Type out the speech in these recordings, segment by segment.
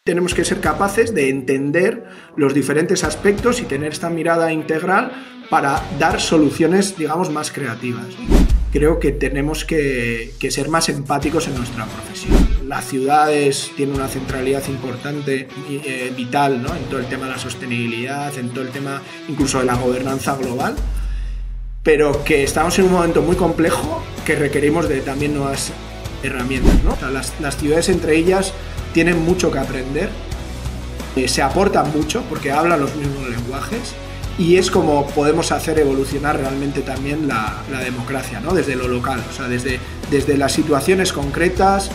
Tenemos que ser capaces de entender los diferentes aspectos y tener esta mirada integral para dar soluciones, digamos, más creativas. Creo que tenemos que ser más empáticos en nuestra profesión. Las ciudades tienen una centralidad importante, vital, ¿no?, en todo el tema de la sostenibilidad, en todo el tema incluso de la gobernanza global, pero que estamos en un momento muy complejo que requerimos de también nuevas herramientas, ¿no? O sea, las ciudades entre ellas tienen mucho que aprender, se aportan mucho porque hablan los mismos lenguajes y es como podemos hacer evolucionar realmente también la democracia, ¿no?, desde lo local, o sea, desde las situaciones concretas.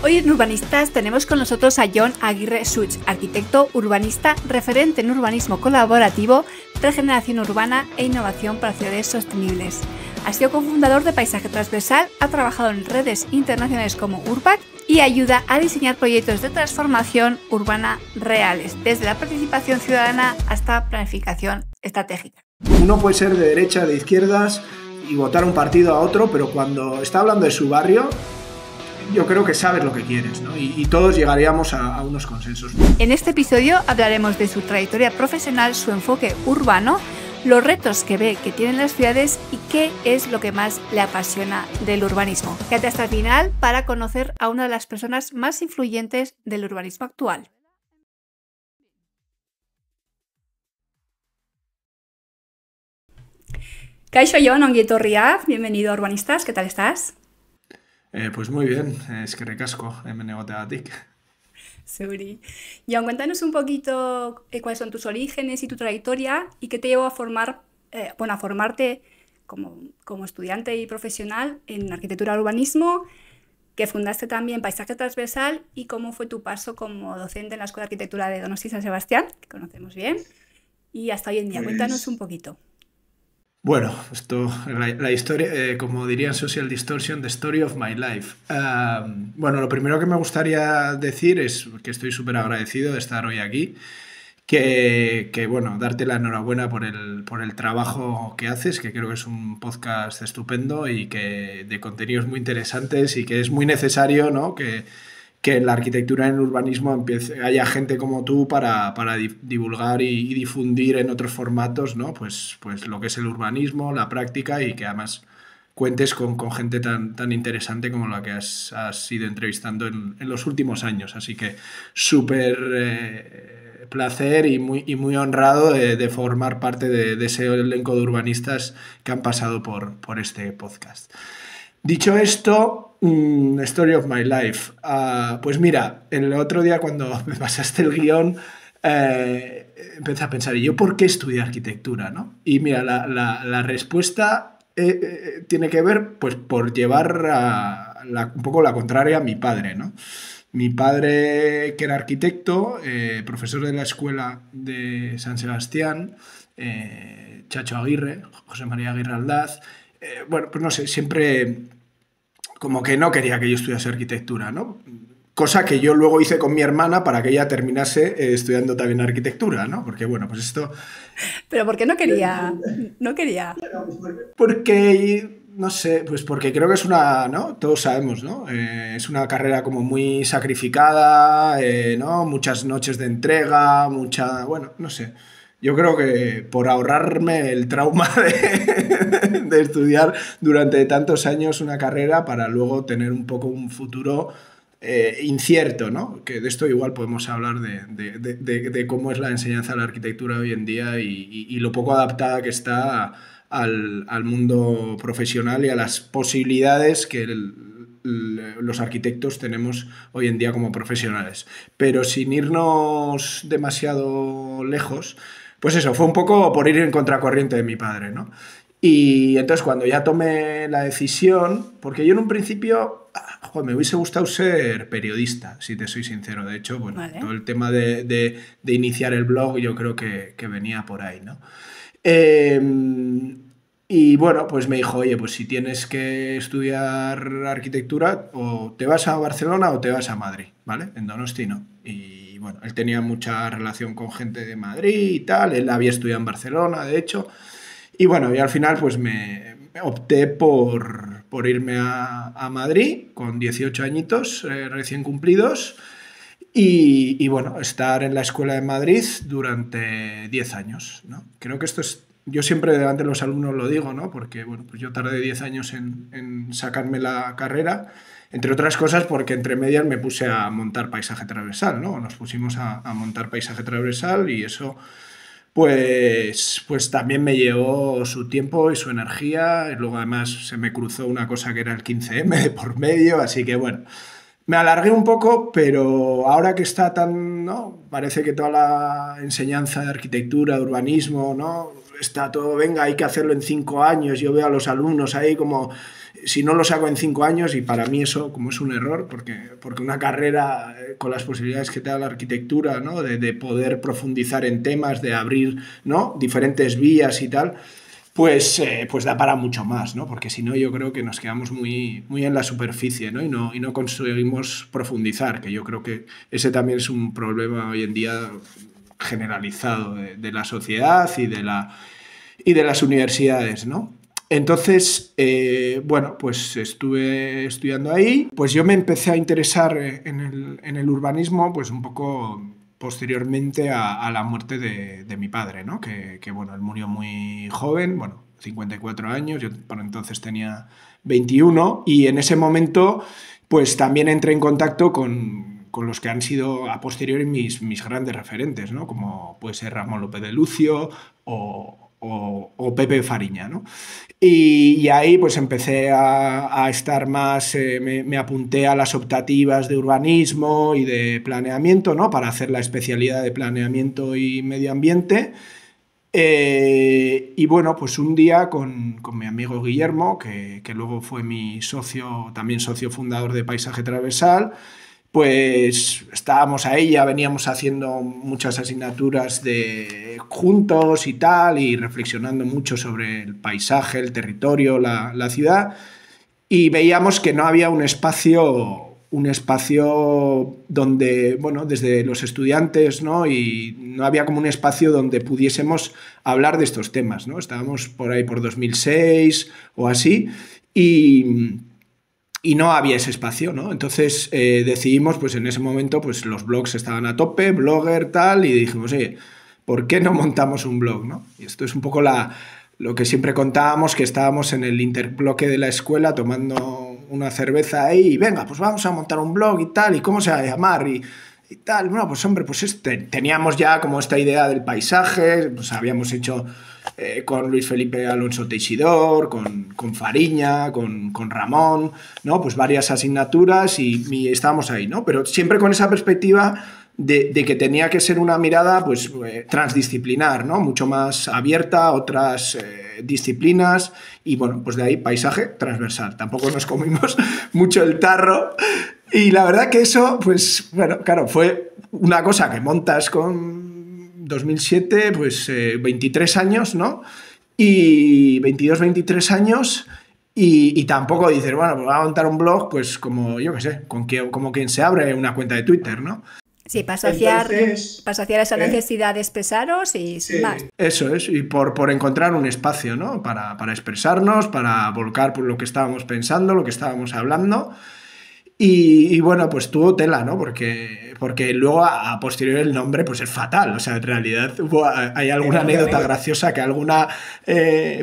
Hoy en Urbanistas tenemos con nosotros a Jon Aguirre Such, arquitecto urbanista, referente en urbanismo colaborativo, regeneración urbana e innovación para ciudades sostenibles. Ha sido cofundador de Paisaje Transversal, ha trabajado en redes internacionales como URBAC y ayuda a diseñar proyectos de transformación urbana reales, desde la participación ciudadana hasta planificación estratégica. Uno puede ser de derecha, de izquierdas y votar un partido a otro, pero cuando está hablando de su barrio, yo creo que sabes lo que quieres, ¿no? Y todos llegaríamos a unos consensos. En este episodio hablaremos de su trayectoria profesional, su enfoque urbano, los retos que ve que tienen las ciudades y qué es lo que más le apasiona del urbanismo. Quédate hasta el final para conocer a una de las personas más influyentes del urbanismo actual. Kaixo Jon, ongi etorria, bienvenido a Urbanistas, ¿qué tal estás? Pues muy bien, eskerrik asko hemen egoteagatik. Seguri. Jon, cuéntanos un poquito cuáles son tus orígenes y tu trayectoria y qué te llevó a formarte como estudiante y profesional en arquitectura y urbanismo, que fundaste también Paisaje Transversal, y cómo fue tu paso como docente en la Escuela de Arquitectura de Donosti San Sebastián, que conocemos bien, y hasta hoy en día. Cuéntanos un poquito. Bueno, la historia, como dirían Social Distortion, the story of my life. Bueno, lo primero que me gustaría decir es que estoy súper agradecido de estar hoy aquí, que bueno, darte la enhorabuena por el trabajo que haces, que creo que es un podcast estupendo y que de contenidos muy interesantes y que es muy necesario, ¿no?, que en la arquitectura y en el urbanismo haya gente como tú para divulgar y difundir en otros formatos, ¿no?, pues lo que es el urbanismo, la práctica, y que además cuentes con gente tan interesante como la que has ido entrevistando en los últimos años. Así que súper placer y muy honrado de formar parte de ese elenco de urbanistas que han pasado por este podcast. Dicho esto, story of my life. Pues mira, el otro día cuando me pasaste el guión, empecé a pensar, ¿y yo por qué estudié arquitectura, no? Y mira, la respuesta tiene que ver, pues, por llevar un poco la contraria a mi padre, ¿no? Mi padre, que era arquitecto, profesor de la Escuela de San Sebastián, Chacho Aguirre, José María Aguirre Aldaz, bueno, pues no sé, siempre como que no quería que yo estudiase arquitectura, ¿no? Cosa que yo luego hice con mi hermana para que ella terminase estudiando también arquitectura, ¿no? Porque, bueno, pues esto... ¿Pero por qué no quería? No quería. Porque, no sé, pues porque creo que es una, ¿no?, todos sabemos, ¿no? Es una carrera como muy sacrificada, ¿no? Muchas noches de entrega, bueno, no sé. Yo creo que por ahorrarme el trauma de estudiar durante tantos años una carrera para luego tener un poco un futuro incierto, ¿no? Que de esto igual podemos hablar de cómo es la enseñanza de la arquitectura hoy en día y lo poco adaptada que está al mundo profesional y a las posibilidades que los arquitectos tenemos hoy en día como profesionales. Pero sin irnos demasiado lejos, pues eso, fue un poco por ir en contracorriente de mi padre, ¿no? Y entonces cuando ya tomé la decisión, porque yo en un principio, me hubiese gustado ser periodista, si te soy sincero. De hecho, bueno, vale, todo el tema de iniciar el blog yo creo que venía por ahí, ¿no? Y bueno, pues me dijo, oye, pues si tienes que estudiar arquitectura, o te vas a Barcelona o te vas a Madrid, ¿vale? En Donosti no. Y bueno, él tenía mucha relación con gente de Madrid y tal, él había estudiado en Barcelona, de hecho. Y bueno, y al final pues me opté por por irme a Madrid con 18 añitos recién cumplidos y bueno, estar en la escuela de Madrid durante 10 años, ¿no? Creo que esto es... Yo siempre delante de los alumnos lo digo, ¿no? Porque bueno, pues yo tardé 10 años en sacarme la carrera, entre otras cosas porque entre medias me puse a montar paisaje transversal, ¿no? Nos pusimos a montar paisaje transversal y eso pues también me llevó su tiempo y su energía. Y luego además se me cruzó una cosa que era el 15M de por medio, así que bueno, me alargué un poco, pero ahora que está tan, ¿no? Parece que toda la enseñanza de arquitectura, de urbanismo, ¿no? Está todo, venga, hay que hacerlo en 5 años. Yo veo a los alumnos ahí como, si no lo saco en 5 años, y para mí eso como es un error, porque una carrera con las posibilidades que te da la arquitectura, ¿no? De poder profundizar en temas, de abrir, ¿no? diferentes vías y tal, pues da para mucho más, ¿no? Porque si no yo creo que nos quedamos muy, muy en la superficie, ¿no? Y no conseguimos profundizar, que yo creo que ese también es un problema hoy en día generalizado de la sociedad y de las universidades, ¿no? Entonces, bueno, pues estuve estudiando ahí, pues yo me empecé a interesar en el urbanismo, pues un poco posteriormente a la muerte de mi padre, ¿no? Que, bueno, él murió muy joven, bueno, 54 años, yo por entonces tenía 21 y en ese momento pues también entré en contacto con los que han sido a posteriori mis grandes referentes, ¿no? Como puede ser Ramón López de Lucio o Pepe Fariña, ¿no? Y ahí pues empecé a estar más, me apunté a las optativas de urbanismo y de planeamiento, ¿no? Para hacer la especialidad de planeamiento y medio ambiente. Y bueno, pues un día con mi amigo Guillermo, que luego fue mi socio, también socio fundador de Paisaje Transversal, pues estábamos ahí, ya veníamos haciendo muchas asignaturas juntos y tal, y reflexionando mucho sobre el paisaje, el territorio, la ciudad, y veíamos que no había un espacio donde, bueno, desde los estudiantes, ¿no? Y no había como un espacio donde pudiésemos hablar de estos temas, ¿no? Estábamos por ahí por 2006 o así, y no había ese espacio, ¿no? Entonces decidimos, pues en ese momento, pues los blogs estaban a tope, Blogger, tal, y dijimos, oye, ¿por qué no montamos un blog, no? Y esto es un poco lo que siempre contábamos, que estábamos en el interbloque de la escuela tomando una cerveza ahí y venga, pues vamos a montar un blog y tal, ¿y cómo se va a llamar? Y tal, bueno, pues hombre, pues teníamos ya como esta idea del paisaje, pues habíamos hecho con Luis Felipe Alonso Teixidor, con Fariña, con Ramón, ¿no? Pues varias asignaturas y estábamos ahí, ¿no? Pero siempre con esa perspectiva de que tenía que ser una mirada pues transdisciplinar, ¿no? Mucho más abierta a otras disciplinas y bueno, pues de ahí paisaje transversal. Tampoco nos comimos mucho el tarro y la verdad que eso, pues bueno, claro, fue una cosa que montas con 2007, pues 23 años, ¿no? Y 22, 23 años y tampoco dices, bueno, pues voy a montar un blog, pues como, yo qué sé, como quien se abre una cuenta de Twitter, ¿no? Sí, para saciar esa necesidad de expresaros y sin más. Eso es, y por encontrar un espacio, ¿no? Para expresarnos, para volcar por lo que estábamos pensando, lo que estábamos hablando. Y bueno, pues tuvo tela, ¿no? Porque luego a posteriori el nombre pues es fatal. O sea, en realidad hay alguna anécdota graciosa que alguna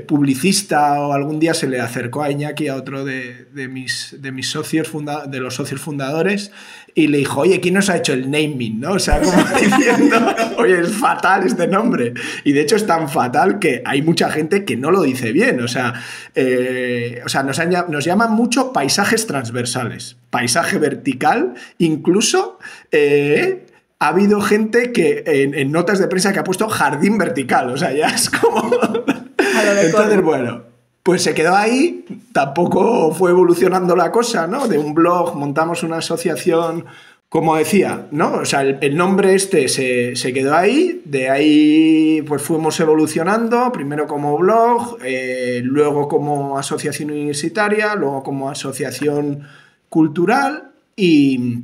publicista o algún día se le acercó a Iñaki, a otro de mis socios de los socios fundadores, y le dijo, oye, ¿quién nos ha hecho el naming? ¿No? O sea, como diciendo, oye, es fatal este nombre. Y de hecho es tan fatal que hay mucha gente que no lo dice bien. O sea nos llaman mucho paisajes transversales, paisaje vertical, incluso ha habido gente que en notas de prensa que ha puesto jardín vertical, o sea, ya es como... Entonces, bueno, pues se quedó ahí, tampoco fue evolucionando la cosa, ¿no? De un blog montamos una asociación, como decía, ¿no? O sea, el nombre se quedó ahí, de ahí pues fuimos evolucionando, primero como blog, luego como asociación universitaria, luego como asociación cultural y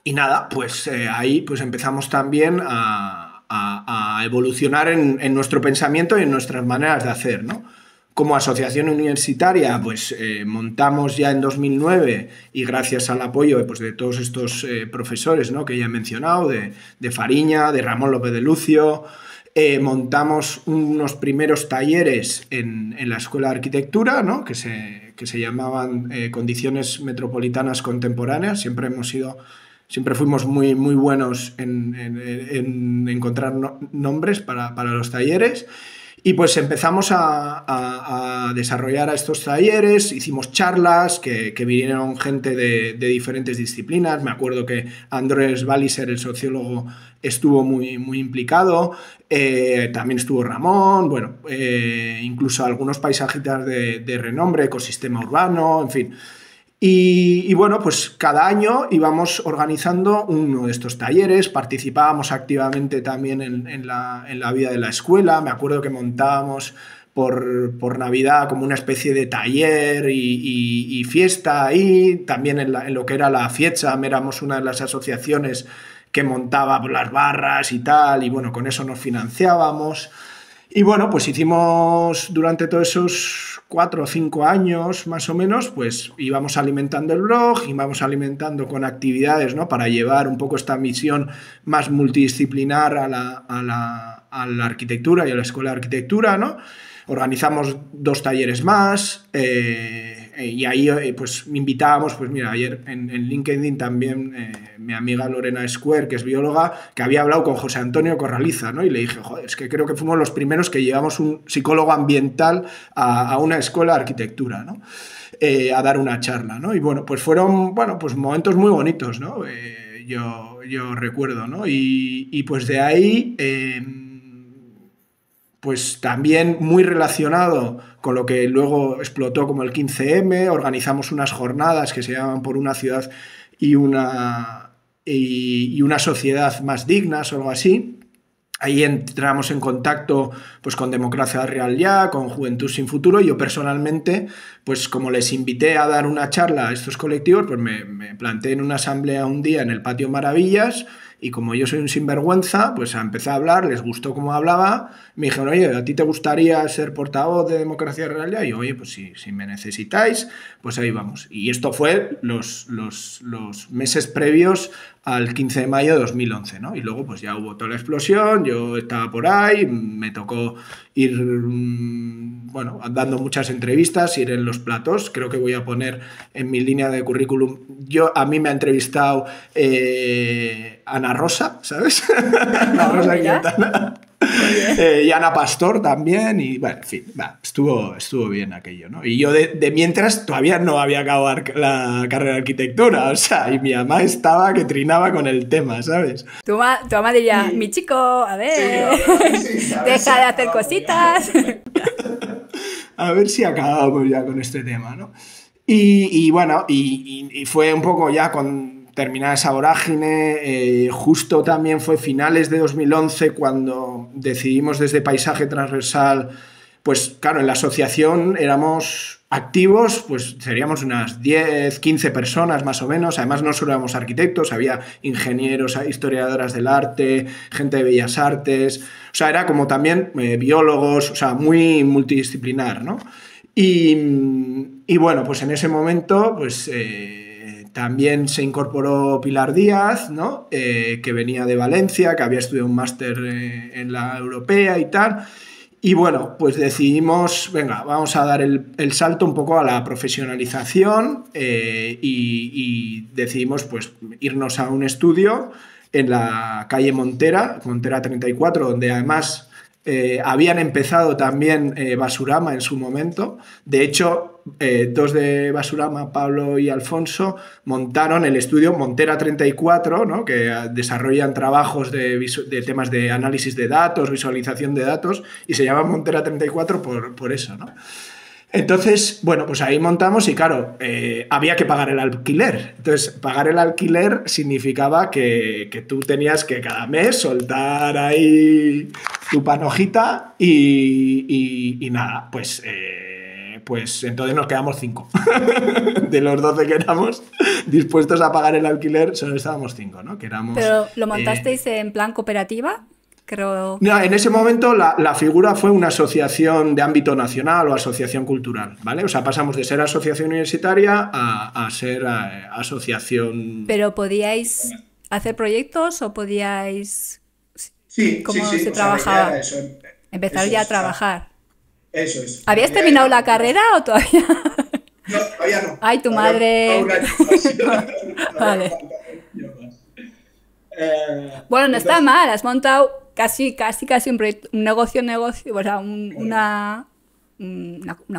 nada, pues ahí pues empezamos también a evolucionar en nuestro pensamiento y en nuestras maneras de hacer, ¿no? Como asociación universitaria, pues montamos ya en 2009 y gracias al apoyo pues, de todos estos profesores, ¿no?, que ya he mencionado, de Fariña, de Ramón López de Lucio, montamos unos primeros talleres en la Escuela de Arquitectura, ¿no?, que se llamaban Condiciones Metropolitanas Contemporáneas. Siempre fuimos muy, muy buenos en encontrar nombres para los talleres. Y pues empezamos a desarrollar estos talleres, hicimos charlas, que vinieron gente de diferentes disciplinas. Me acuerdo que Andrés Walliser, el sociólogo, estuvo muy, muy implicado. También estuvo Ramón, bueno, incluso algunos paisajistas de renombre, ecosistema urbano, en fin. Y bueno, pues cada año íbamos organizando uno de estos talleres, participábamos activamente también en la vida de la escuela. Me acuerdo que montábamos por Navidad como una especie de taller y fiesta ahí. También en lo que era la Fietza, éramos una de las asociaciones que montaba las barras y tal, y bueno, con eso nos financiábamos. Y bueno, pues hicimos durante todos esos 4 o 5 años más o menos, pues íbamos alimentando el blog, íbamos alimentando con actividades, ¿no?, para llevar un poco esta misión más multidisciplinar a la arquitectura y a la Escuela de Arquitectura, ¿no? Organizamos 2 talleres más y ahí pues invitábamos, pues mira, ayer en LinkedIn también mi amiga Lorena Square, que es bióloga, que había hablado con José Antonio Corraliza, ¿no? Y le dije, joder, es que creo que fuimos los primeros que llevamos un psicólogo ambiental a una escuela de arquitectura, ¿no? A dar una charla, ¿no? Y bueno, pues fueron, bueno, pues momentos muy bonitos, ¿no? Yo recuerdo, ¿no? Y pues de ahí... pues también muy relacionado con lo que luego explotó como el 15M, organizamos unas jornadas que se llaman Por una ciudad y una sociedad más dignas o algo así. Ahí entramos en contacto pues, con Democracia Real Ya, con Juventud Sin Futuro. Yo personalmente, pues como les invité a dar una charla a estos colectivos, pues me planté en una asamblea un día en el Patio Maravillas. Y como yo soy un sinvergüenza, pues empecé a hablar, les gustó cómo hablaba, me dijeron, oye, ¿a ti te gustaría ser portavoz de Democracia Real Ya? Y yo, oye, pues si me necesitáis, pues ahí vamos. Y esto fue los meses previos al 15 de mayo de 2011, ¿no? Y luego pues ya hubo toda la explosión, yo estaba por ahí, me tocó ir, bueno, dando muchas entrevistas, ir en los platos. Creo que voy a poner en mi línea de currículum, a mí me ha entrevistado Ana Rosa, ¿sabes? Ana Rosa Quintana. Y Ana Pastor también, y bueno, en fin, estuvo bien aquello, ¿no? Y yo de mientras todavía no había acabado la carrera de arquitectura, o sea, y mi mamá estaba que trinaba con el tema, ¿sabes? Tu mamá diría, mi chico, a ver, sí, deja de hacer cositas. A ver si acabamos ya con este tema, ¿no? Y bueno, y fue un poco ya con terminada esa vorágine, justo también fue finales de 2011 cuando decidimos desde Paisaje Transversal, pues claro, en la asociación éramos activos, pues seríamos unas 10, 15 personas más o menos. Además no solo éramos arquitectos, había ingenieros, historiadoras del arte, gente de bellas artes, o sea, era como también biólogos, o sea, muy multidisciplinar, ¿no? Y bueno, pues en ese momento, pues también se incorporó Pilar Díaz, ¿no? Que venía de Valencia, que había estudiado un máster en la europea y tal. Y bueno, pues decidimos, venga, vamos a dar el salto un poco a la profesionalización y decidimos pues irnos a un estudio en la calle Montera 34, donde además habían empezado también Basurama en su momento. De hecho, 2 de Basurama, Pablo y Alfonso, montaron el estudio Montera 34, ¿no? Que desarrollan trabajos de temas de análisis de datos, visualización de datos, y se llama Montera 34 por eso, ¿no? Entonces, bueno, pues ahí montamos y claro, había que pagar el alquiler. Entonces, pagar el alquiler significaba que tú tenías que cada mes soltar ahí tu panojita y nada, pues entonces nos quedamos 5. De los 12 que éramos dispuestos a pagar el alquiler, solo estábamos 5, ¿no? Que éramos, ¿pero lo montasteis en plan cooperativa? creo. No, en ese momento la figura fue una asociación de ámbito nacional o asociación cultural, ¿vale? O sea, pasamos de ser asociación universitaria a ser asociación... ¿Pero podíais hacer proyectos o podíais...? Sí, ¿Cómo sí, se o sea, la idea trabajaba? era eso, Empezar eso ya a es, o sea, trabajar. eso es. ¿Habías idea terminado era- la carrera o todavía? No, todavía no. Ay, tu Todavía madre. un año más. Todavía Vale. falta un año más. Bueno, no está Entonces, mal, has montado casi un proyecto, un negocio, o sea, una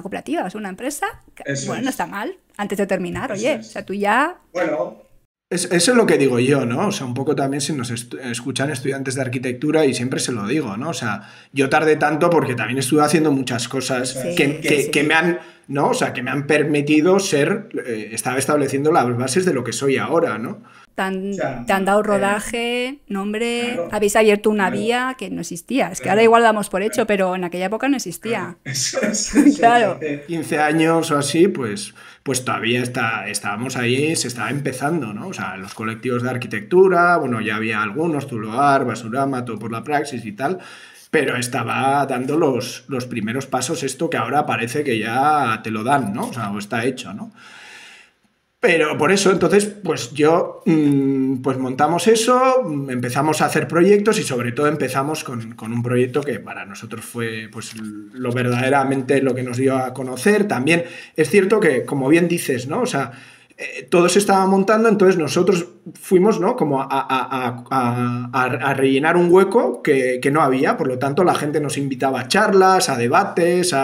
cooperativa, o sea, una empresa. Eso Bueno, es. no está mal, antes de terminar, Eso oye, es. o sea, tú ya... Bueno, Eso es lo que digo yo, ¿no? O sea, un poco también si nos escuchan estudiantes de arquitectura y siempre se lo digo, ¿no? O sea, yo tardé tanto porque también estuve haciendo muchas cosas Sí, que me han, ¿no? O sea, que me han permitido estar estableciendo las bases de lo que soy ahora, ¿no? o sea, Te han dado rodaje, nombre, claro, habéis abierto una claro, vía que no existía. Es que claro, ahora igual damos por hecho, pero en aquella época no existía. eso es, Claro. 15 años o así, pues todavía estábamos ahí, se estaba empezando, ¿no? O sea, los colectivos de arquitectura, bueno, ya había algunos, Zuloar, Basurama, todo por la praxis y tal, pero estaba dando los primeros pasos esto que ahora parece que ya te lo dan, ¿no? O sea, o está hecho, ¿no? Pero por eso, entonces, pues pues montamos eso, empezamos a hacer proyectos y sobre todo empezamos con un proyecto que para nosotros fue pues lo verdaderamente lo que nos dio a conocer. También es cierto que, como bien dices, ¿no? O sea, todo se estaba montando, entonces nosotros fuimos, ¿no? Como a rellenar un hueco que no había, por lo tanto la gente nos invitaba a charlas, a debates,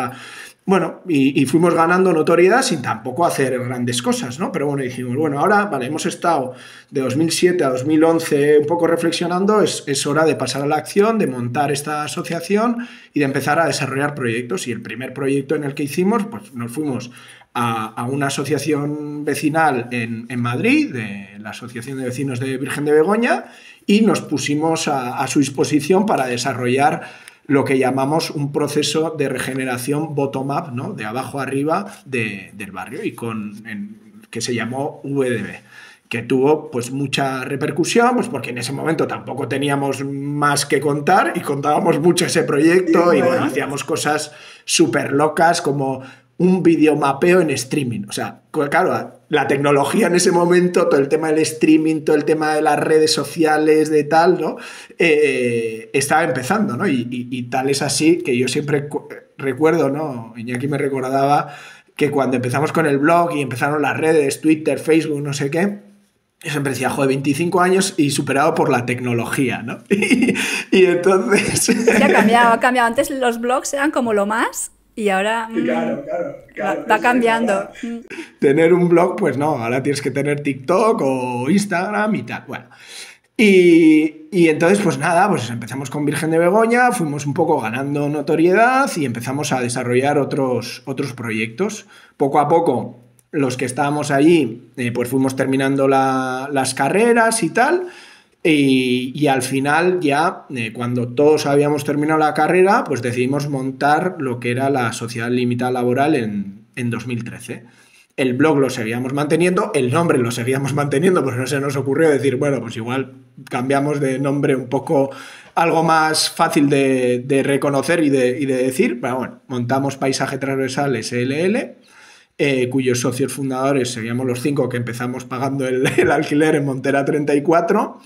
bueno, y fuimos ganando notoriedad sin tampoco hacer grandes cosas, ¿no? Pero bueno, dijimos, bueno, ahora, vale, hemos estado de 2007 a 2011 un poco reflexionando, es hora de pasar a la acción, de montar esta asociación y de empezar a desarrollar proyectos. Y el primer proyecto en el que hicimos, pues nos fuimos a una asociación vecinal en Madrid, de la Asociación de Vecinos de Virgen de Begoña, y nos pusimos a su disposición para desarrollar lo que llamamos un proceso de regeneración bottom-up, ¿no? De abajo arriba del barrio, y que se llamó VDB, que tuvo pues mucha repercusión, pues porque en ese momento tampoco teníamos más que contar y contábamos mucho ese proyecto y bueno, hacíamos cosas súper locas como un videomapeo en streaming. O sea, claro, la tecnología en ese momento, todo el tema del streaming, todo el tema de las redes sociales, de tal, ¿no? Estaba empezando, ¿no? Y tal es así que yo siempre recuerdo, ¿no? Iñaki me recordaba que cuando empezamos con el blog y empezaron las redes, Twitter, Facebook, no sé qué, yo siempre decía, joder, 25 años y superado por la tecnología, ¿no? Y entonces... Sí, ha cambiado. Antes los blogs eran como lo más y ahora claro, va cambiando. Tener un blog, pues no, ahora tienes que tener TikTok o Instagram y tal. Bueno, y entonces, pues nada, pues empezamos con Virgen de Begoña, fuimos un poco ganando notoriedad y empezamos a desarrollar otros proyectos. Poco a poco, los que estábamos allí, pues fuimos terminando las carreras y tal. Y al final ya, cuando todos habíamos terminado la carrera, pues decidimos montar lo que era la Sociedad Limitada Laboral en 2013. El blog lo seguíamos manteniendo, el nombre lo seguíamos manteniendo, pues no se nos ocurrió decir, bueno, pues igual cambiamos de nombre un poco, algo más fácil de reconocer y de decir. Pero bueno, montamos Paisaje Transversal SLL, cuyos socios fundadores seríamos los 5 que empezamos pagando el alquiler en Montera 34.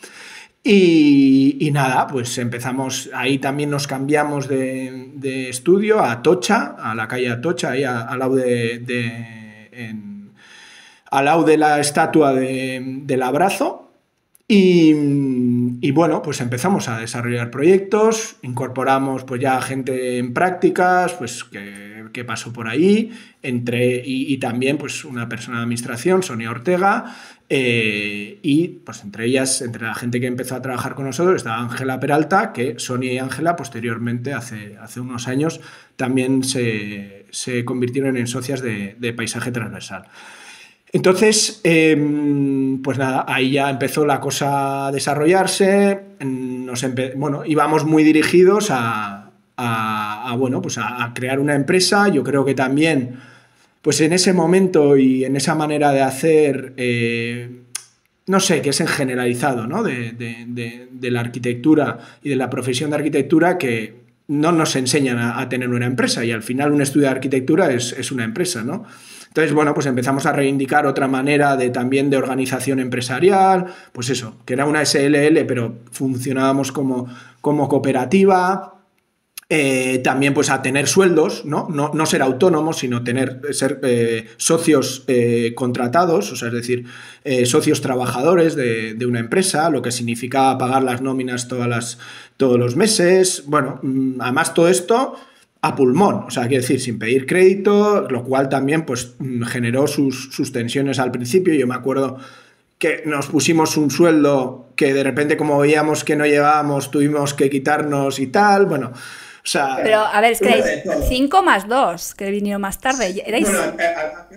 Y nada, pues empezamos, ahí también nos cambiamos de estudio a Atocha, a la calle Atocha, ahí al lado al lado de la estatua del abrazo. Y bueno, pues empezamos a desarrollar proyectos, incorporamos pues ya gente en prácticas, pues que pasó por ahí, y también pues una persona de administración, Sonia Ortega, y pues entre la gente que empezó a trabajar con nosotros estaba Ángela Peralta, que Sonia y Ángela posteriormente, hace unos años, también se convirtieron en socias de Paisaje Transversal. Entonces, pues nada, ahí ya empezó la cosa a desarrollarse, bueno, íbamos muy dirigidos bueno, pues a crear una empresa. Yo creo que también, pues en ese momento y en esa manera de hacer, no sé, que es en generalizado, ¿no? De la arquitectura y de la profesión de arquitectura que no nos enseñan a tener una empresa y al final un estudio de arquitectura es una empresa, ¿no? Entonces, bueno, pues empezamos a reivindicar otra manera también de organización empresarial, pues eso, que era una SLL, pero funcionábamos como cooperativa. También pues a tener sueldos, no ser autónomos, sino ser socios contratados, o sea, es decir, socios trabajadores de una empresa, lo que significa pagar las nóminas todos los meses. Bueno, además todo esto a pulmón, o sea, quiero decir, sin pedir crédito, lo cual también pues generó sus tensiones al principio. Yo me acuerdo que nos pusimos un sueldo que de repente, como veíamos que no llegábamos, tuvimos que quitarnos y tal, bueno. O sea, pero, a ver, es que erais 5 más 2, que vinieron más tarde. Erais bueno,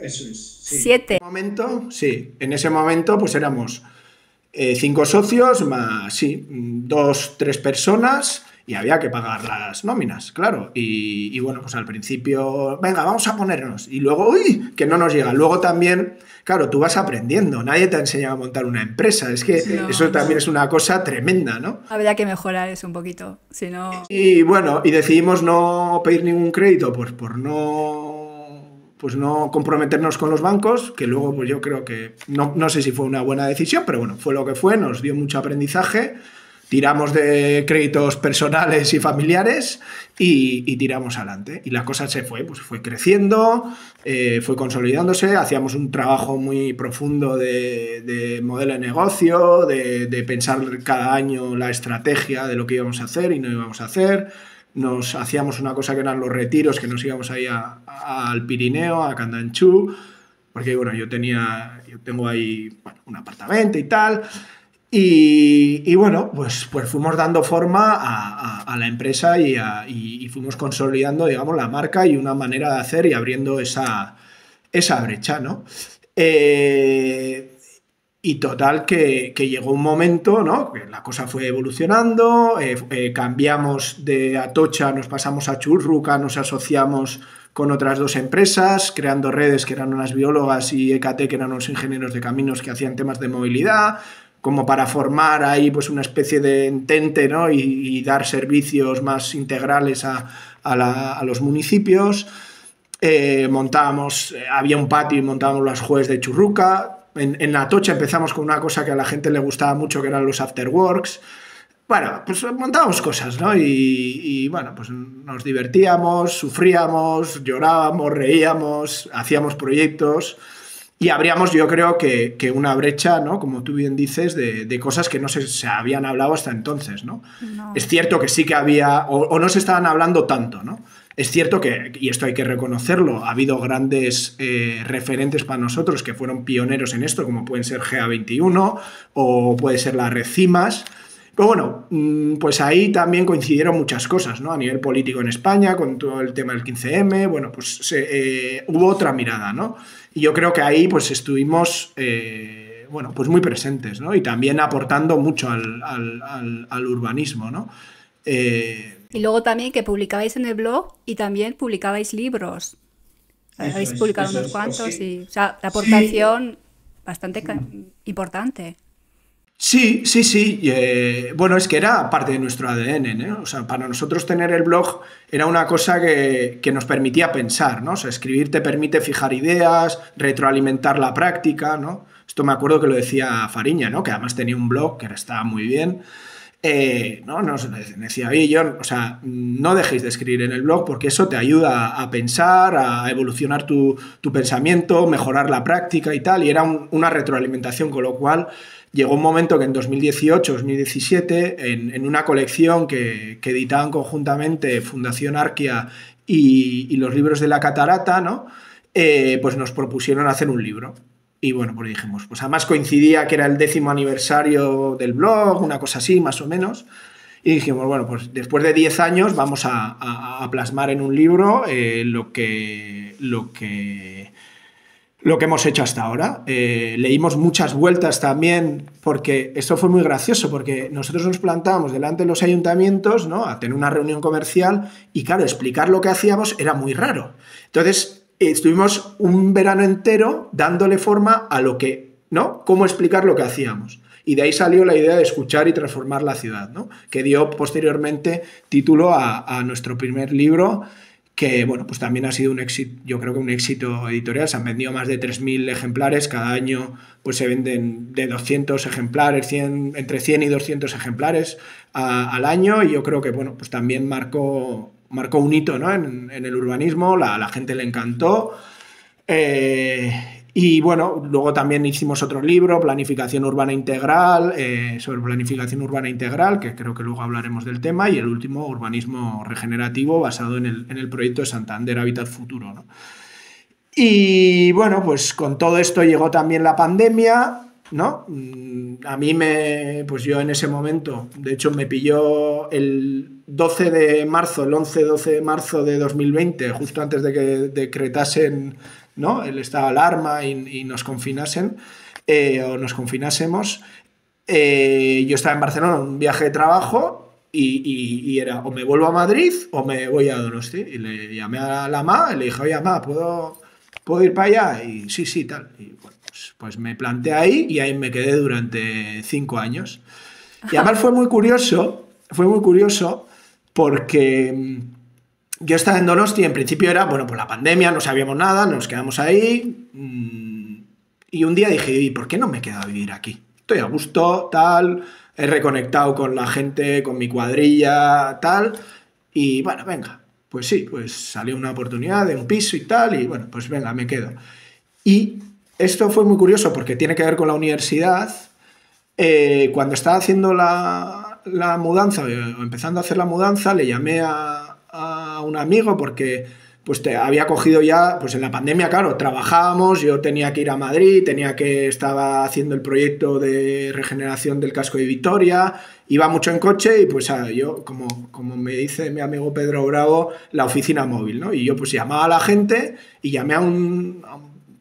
eso es. Sí. 7. En ese momento, pues éramos 5 socios más, 2, 3 personas y había que pagar las nóminas, claro. Y bueno, pues al principio, venga, vamos a ponernos. Y luego, uy, que no nos llega. Luego también, claro, tú vas aprendiendo. Nadie te ha enseñado a montar una empresa. Es que eso también es una cosa tremenda, ¿no? Habría que mejorar eso un poquito, si no... Y bueno, y decidimos no pedir ningún crédito por no comprometernos con los bancos, que luego pues yo creo que no sé si fue una buena decisión, pero bueno, fue lo que fue, nos dio mucho aprendizaje. Tiramos de créditos personales y familiares y tiramos adelante. Y la cosa fue creciendo, fue consolidándose, hacíamos un trabajo muy profundo de modelo de negocio, de pensar cada año la estrategia de lo que íbamos a hacer y no íbamos a hacer. Nos hacíamos una cosa que eran los retiros, que nos íbamos ahí al Pirineo, a Candanchú, porque bueno, yo tengo ahí un apartamento y tal. Y bueno, pues fuimos dando forma a la empresa y fuimos consolidando, digamos, la marca y una manera de hacer y abriendo esa brecha, ¿no? Y total que llegó un momento, ¿no? Que la cosa fue evolucionando, cambiamos de Atocha, nos pasamos a Churruca, nos asociamos con otras 2 empresas, creando redes que eran unas biólogas y EKT, que eran unos ingenieros de caminos que hacían temas de movilidad, como para formar ahí pues una especie de entente, ¿no? y dar servicios más integrales a los municipios. Había un patio y montábamos los jueves de Churruca. En la Atocha empezamos con una cosa que a la gente le gustaba mucho, que eran los afterworks. Bueno, pues montábamos cosas, ¿no? Y bueno, pues nos divertíamos, sufríamos, llorábamos, reíamos, hacíamos proyectos. Y abríamos, yo creo que una brecha, ¿no? Como tú bien dices, de cosas que no se habían hablado hasta entonces, ¿no? Es cierto que sí que había, o no se estaban hablando tanto, ¿no? Es cierto que, y esto hay que reconocerlo, ha habido grandes referentes para nosotros que fueron pioneros en esto, como pueden ser GA21 o puede ser la Red CIMAS. Pero bueno, pues ahí también coincidieron muchas cosas, ¿no? A nivel político en España, con todo el tema del 15M, bueno, pues hubo otra mirada, ¿no? Y yo creo que ahí pues estuvimos, bueno, pues muy presentes, ¿no? Y también aportando mucho al urbanismo, ¿no? Y luego también que publicabais en el blog y también publicabais libros. Habéis publicado unos cuantos y, o sea, la aportación bastante importante. Sí. Bueno, es que era parte de nuestro ADN, ¿no? O sea, para nosotros tener el blog era una cosa que nos permitía pensar, ¿no? O sea, escribir te permite fijar ideas, retroalimentar la práctica, ¿no? Esto me acuerdo que lo decía Fariña, ¿no? Que además tenía un blog que estaba muy bien. Nos decía, oye, John, o sea, no dejéis de escribir en el blog porque eso te ayuda a pensar, a evolucionar tu pensamiento, mejorar la práctica y tal. Y era una retroalimentación, con lo cual llegó un momento que en 2018-2017, en una colección que editaban conjuntamente Fundación Arquia y los libros de la Catarata, ¿no? Pues nos propusieron hacer un libro. Y bueno, pues dijimos, pues además coincidía que era el 10º aniversario del blog, una cosa así, más o menos. Y dijimos, bueno, pues después de 10 años vamos a plasmar en un libro lo que hemos hecho hasta ahora. Leímos muchas vueltas también, porque esto fue muy gracioso, porque nosotros nos plantábamos delante de los ayuntamientos, ¿no? A tener una reunión comercial y claro, explicar lo que hacíamos era muy raro. Entonces estuvimos un verano entero dándole forma a lo que ¿no? Cómo explicar lo que hacíamos. Y de ahí salió la idea de escuchar y transformar la ciudad, ¿no? Que dio posteriormente título a nuestro primer libro, que bueno, pues también ha sido un éxito, yo creo que un éxito editorial. Se han vendido más de 3.000 ejemplares, cada año pues se venden de 200 ejemplares, entre 100 y 200 ejemplares al año, y yo creo que bueno, pues también marcó un hito, ¿no? en el urbanismo, la gente le encantó. Y bueno, luego también hicimos otro libro, Planificación Urbana Integral, sobre planificación urbana integral, que creo que luego hablaremos del tema, y el último, Urbanismo Regenerativo, basado en el proyecto de Santander Hábitat Futuro, ¿no? Y bueno, pues con todo esto llegó también la pandemia, ¿no? A mí pues yo en ese momento, de hecho me pilló el 11-12 de marzo de 2020, justo antes de que decretasen, ¿no?, el estado de alarma y nos confinasen, o nos confinásemos. Yo estaba en Barcelona en un viaje de trabajo y era o me vuelvo a Madrid o me voy a Donosti. Y le llamé a la ma y le dije, oye, ma, ¿puedo ir para allá? Y sí, tal. Y bueno, pues me planté ahí y ahí me quedé durante 5 años. Y además fue muy curioso porque yo estaba en Donosti, en principio era, bueno, por la pandemia, no sabíamos nada, nos quedamos ahí, y un día dije, ¿y por qué no me quedo a vivir aquí? Estoy a gusto, tal, he reconectado con la gente, con mi cuadrilla, tal, y bueno, venga, pues sí, pues salió una oportunidad de un piso y tal, y bueno, pues venga, me quedo. Y esto fue muy curioso porque tiene que ver con la universidad. Cuando estaba haciendo la mudanza, o empezando a hacer la mudanza, le llamé a un amigo porque pues había cogido ya, pues en la pandemia, claro, trabajábamos, yo tenía que ir a Madrid, estaba haciendo el proyecto de regeneración del casco de Vitoria, iba mucho en coche y pues yo, como me dice mi amigo Pedro Bravo, la oficina móvil, ¿no? Y yo pues llamaba a la gente y llamé a un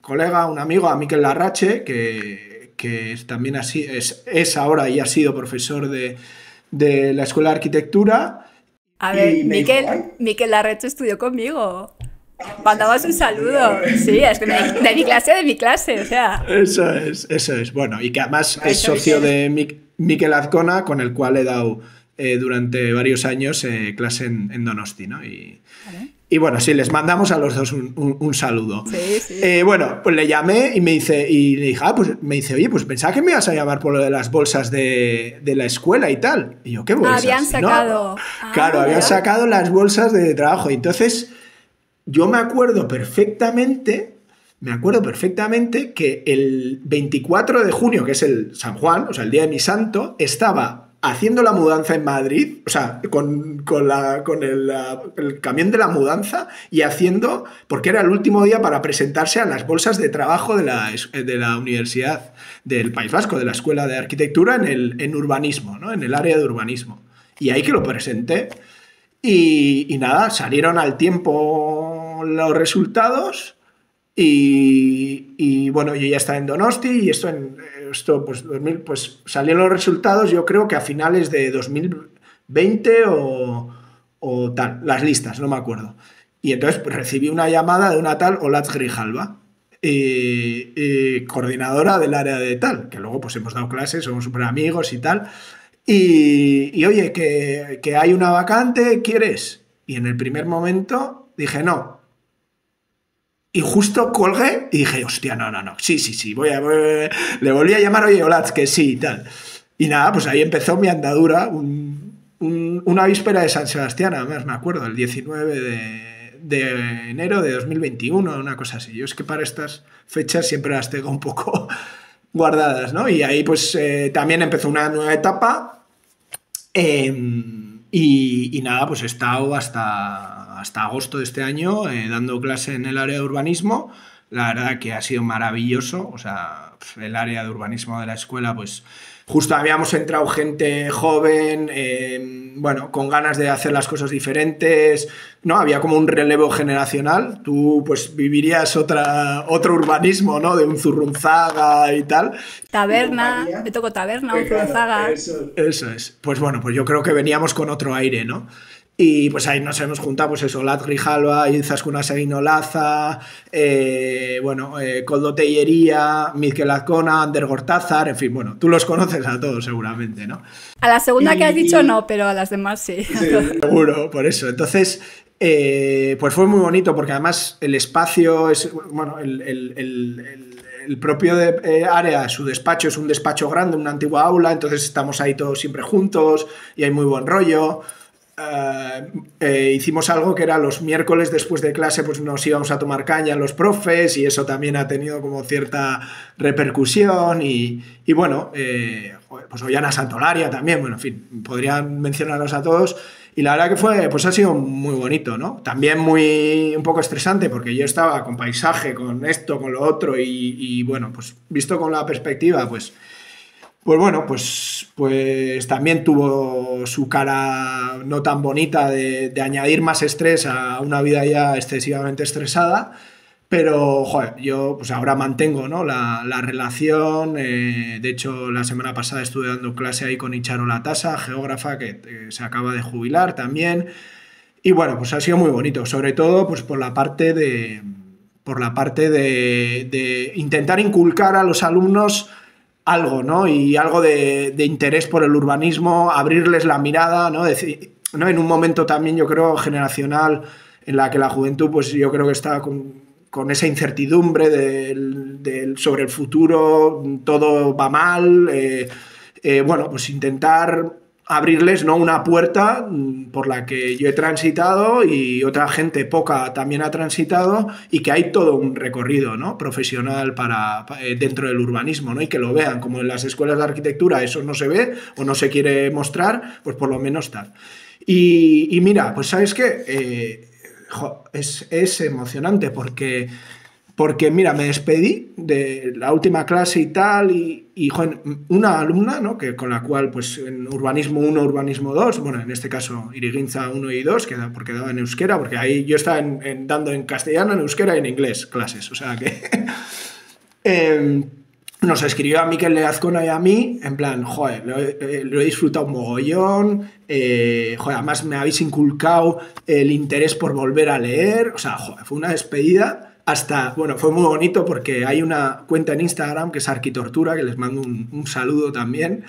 colega, a un amigo, a Miquel Larrache, que también es ahora y ha sido profesor de la Escuela de Arquitectura. A ver, Miquel Larrache estudió conmigo. Mandabas un saludo. Sí, es que de mi clase, o sea. Eso es. Bueno, y que además es socio de Miquel Azcona, con el cual he dado durante varios años clase en Donosti, ¿no? Y bueno, sí, les mandamos a los dos un saludo. Sí. Bueno, pues le llamé y le dije, oye, pues pensaba que me ibas a llamar por lo de las bolsas de la escuela y tal. Y yo, ¿qué bolsas? Habían sacado. ¿No? Claro, habían sacado las bolsas de trabajo. Y entonces, yo me acuerdo perfectamente que el 24 de junio, que es el San Juan, o sea, el día de mi santo, estaba haciendo la mudanza en Madrid, o sea, con el camión de la mudanza y porque era el último día para presentarse a las bolsas de trabajo de la Universidad del País Vasco, de la Escuela de Arquitectura en urbanismo, ¿no? En el área de urbanismo. Y ahí que lo presenté y nada, salieron al tiempo los resultados. Y bueno, yo ya estaba en Donosti y esto pues salieron los resultados, yo creo que a finales de 2020 o tal, las listas, no me acuerdo. Y entonces pues, recibí una llamada de una tal Olatz Grijalva, coordinadora del área de tal, que luego pues hemos dado clases, somos súper amigos y tal. Y oye, que hay una vacante, ¿quieres? Y en el primer momento dije no. Y justo colgué y dije, hostia, no, sí, le volví a llamar, oye, Olatz, que sí y tal. Y nada, pues ahí empezó mi andadura, una víspera de San Sebastián, además me acuerdo, el 19 de enero de 2021, una cosa así. Yo es que para estas fechas siempre las tengo un poco guardadas, ¿no? Y ahí pues también empezó una nueva etapa y nada, pues he estado hasta agosto de este año dando clase en el área de urbanismo. La verdad que ha sido maravilloso, o sea, el área de urbanismo de la escuela, pues justo habíamos entrado gente joven, bueno, con ganas de hacer las cosas diferentes, ¿no? Había como un relevo generacional, tú pues vivirías otro urbanismo, ¿no? De un Zurrunzaga y tal. Taberna, me tocó Taberna, un Zurrunzaga. Eso es. Pues bueno, pues yo creo que veníamos con otro aire, ¿no? Y pues ahí nos hemos juntado, pues eso, Lat Grijalva, Izaskun Asegin Olaza, Koldo Tellería, Mikel Azcona, Ander Gortázar, en fin, bueno, tú los conoces a todos seguramente, ¿no? A la segunda que has dicho no, pero a las demás sí. Seguro, por eso. Entonces, pues fue muy bonito porque además el espacio es, bueno, el propio área, su despacho es un despacho grande, una antigua aula, entonces estamos ahí todos siempre juntos y hay muy buen rollo. Hicimos algo que era los miércoles después de clase, pues nos íbamos a tomar caña los profes y eso también ha tenido como cierta repercusión y bueno, pues Ollana Santolaria también, bueno, en fin, podrían mencionarlos a todos y la verdad que pues ha sido muy bonito, ¿no? También un poco estresante porque yo estaba con paisaje, con esto, con lo otro y bueno, pues visto con la perspectiva, pues bueno, pues también tuvo su cara no tan bonita de añadir más estrés a una vida ya excesivamente estresada, pero joder, yo pues ahora mantengo, ¿no? la relación, de hecho la semana pasada estuve dando clase ahí con Icharo Latasa, geógrafa que se acaba de jubilar también, y bueno, pues ha sido muy bonito, sobre todo pues por la parte de intentar inculcar a los alumnos algo, ¿no? Y algo de interés por el urbanismo, abrirles la mirada, ¿no? ¿no? En un momento también, yo creo, generacional, en la que la juventud, pues yo creo que está con esa incertidumbre sobre el futuro, todo va mal, bueno, pues intentar abrirles, ¿no? Una puerta por la que yo he transitado y otra gente poca también ha transitado y que hay todo un recorrido, ¿no? Profesional dentro del urbanismo, ¿no? Y que lo vean, como en las escuelas de arquitectura eso no se ve o no se quiere mostrar, pues por lo menos tal. Y mira, pues ¿sabes qué? Es emocionante porque mira, me despedí de la última clase y tal, y joder, una alumna, ¿no? Con la cual, pues en Urbanismo 1, Urbanismo 2, bueno, en este caso Irigintza 1 y 2, porque daba en euskera, porque ahí yo estaba dando en castellano, en euskera y en inglés clases, o sea que... nos escribió a Mikel Azcona y a mí, en plan, joder, lo he disfrutado un mogollón, joder, además me habéis inculcado el interés por volver a leer, o sea, joder, fue una despedida. Bueno, fue muy bonito porque hay una cuenta en Instagram que es Arquitortura, que les mando un saludo también,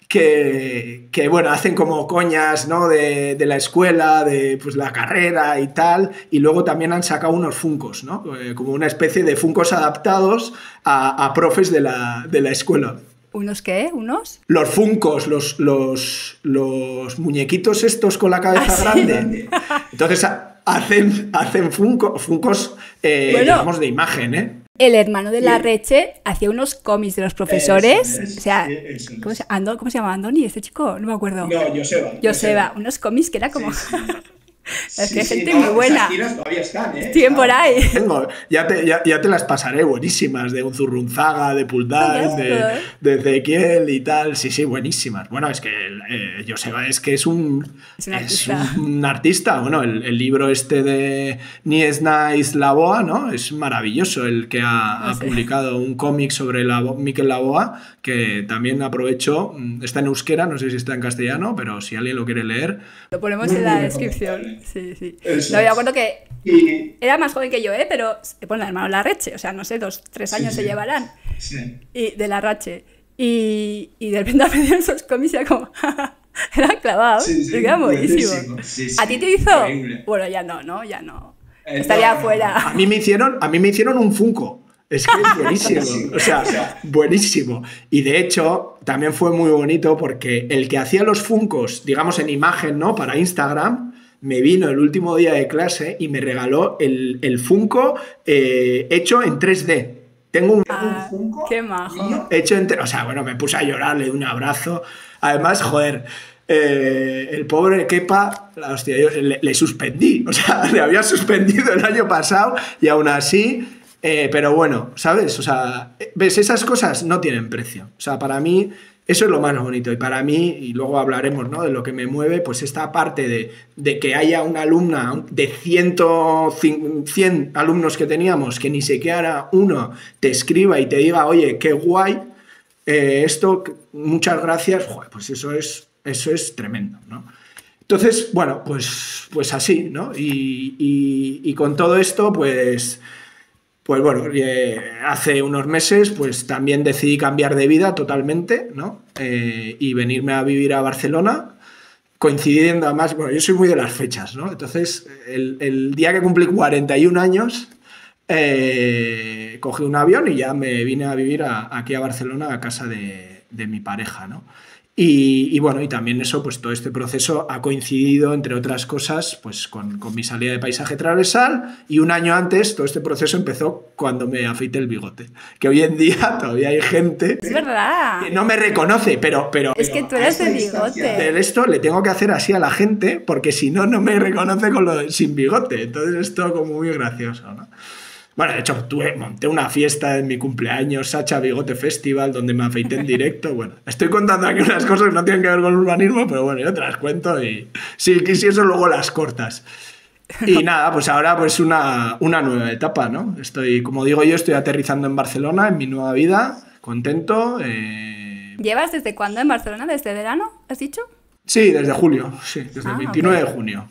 que bueno, hacen como coñas, ¿no? de la escuela, de pues, la carrera y tal, y luego también han sacado unos funcos, ¿no? Como una especie de funcos adaptados a profes de la escuela. ¿Unos qué? ¿Unos? Los funcos, los muñequitos estos con la cabeza grande. Entonces hacen funcos, bueno, digamos, de imagen, ¿eh? El hermano de Larreche hacía unos cómics de los profesores. O sea, ¿cómo se llama Andoni, este chico? No me acuerdo. No, Joseba. Unos cómics que era como... Sí. Es que hay gente muy buena. Esas tiras todavía están, ¿eh? Siguen por ahí. Ya te las pasaré, buenísimas, de Unzurrunzaga, de Puldán, de Ezequiel y tal. Sí, buenísimas. Bueno, es que Joseba es un artista. Bueno, el libro este de Nies Laboa, ¿no? Es maravilloso, el que ha publicado un cómic sobre Mikel Laboa, que también aprovecho, está en euskera, no sé si está en castellano, pero si alguien lo quiere leer... Lo ponemos en la descripción. Sí. No, yo acuerdo que era más joven que yo, pero bueno, el hermano Larreche, o sea, no sé, 2-3 años se llevarán. Sí. Y de Larrache. Y de repente aparecieron esos cómics y era como... eran clavados. Era buenísimo. Sí, ¿A ti te hizo? Increíble. Bueno, ya no. Estaría afuera. A mí me hicieron un Funko. Es que es buenísimo, o sea, buenísimo. Y de hecho, también fue muy bonito porque el que hacía los Funkos, digamos en imagen, ¿no? Para Instagram, me vino el último día de clase y me regaló el Funko hecho en 3D. Tengo un Funko qué majo. Hecho en 3D. O sea, bueno, me puse a llorar, le di un abrazo. Además, joder, el pobre Kepa, hostia, yo le suspendí. O sea, le había suspendido el año pasado y aún así... pero bueno, ¿sabes? O sea, ves, esas cosas no tienen precio. O sea, para mí eso es lo más bonito. Y para mí, y luego hablaremos, ¿no? De lo que me mueve, pues esta parte de que haya una alumna de 100 alumnos que teníamos, que ni siquiera uno te escriba y te diga, oye, qué guay, muchas gracias, joder, pues eso es tremendo, ¿no? Entonces, bueno, pues así, ¿no? Y con todo esto, pues bueno, hace unos meses pues también decidí cambiar de vida totalmente, ¿no? Y venirme a vivir a Barcelona, coincidiendo además, bueno, yo soy muy de las fechas, ¿no? Entonces, el día que cumplí 41 años, cogí un avión y ya me vine a vivir aquí a Barcelona, a casa de mi pareja, ¿no? Y bueno, y también eso, pues todo este proceso ha coincidido, entre otras cosas, pues con mi salida de paisaje transversal, y un año antes todo este proceso empezó cuando me afeité el bigote. Que hoy en día todavía hay gente es verdad. que no me reconoce, pero es que tú eres de bigote. De esto le tengo que hacer así a la gente, porque si no, no me reconoce sin bigote. Entonces es todo como muy gracioso, ¿no? Bueno, de hecho, monté una fiesta en mi cumpleaños, Sacha Bigote Festival, donde me afeité en directo. Bueno, estoy contando aquí unas cosas que no tienen que ver con urbanismo, pero bueno, yo te las cuento y si eso luego las cortas. Y nada, pues ahora pues una nueva etapa, ¿no? Como digo yo, estoy aterrizando en Barcelona, en mi nueva vida, contento. ¿Llevas desde cuándo en Barcelona? ¿Desde verano, has dicho? Sí, desde julio, sí, desde el 29 okay. de junio.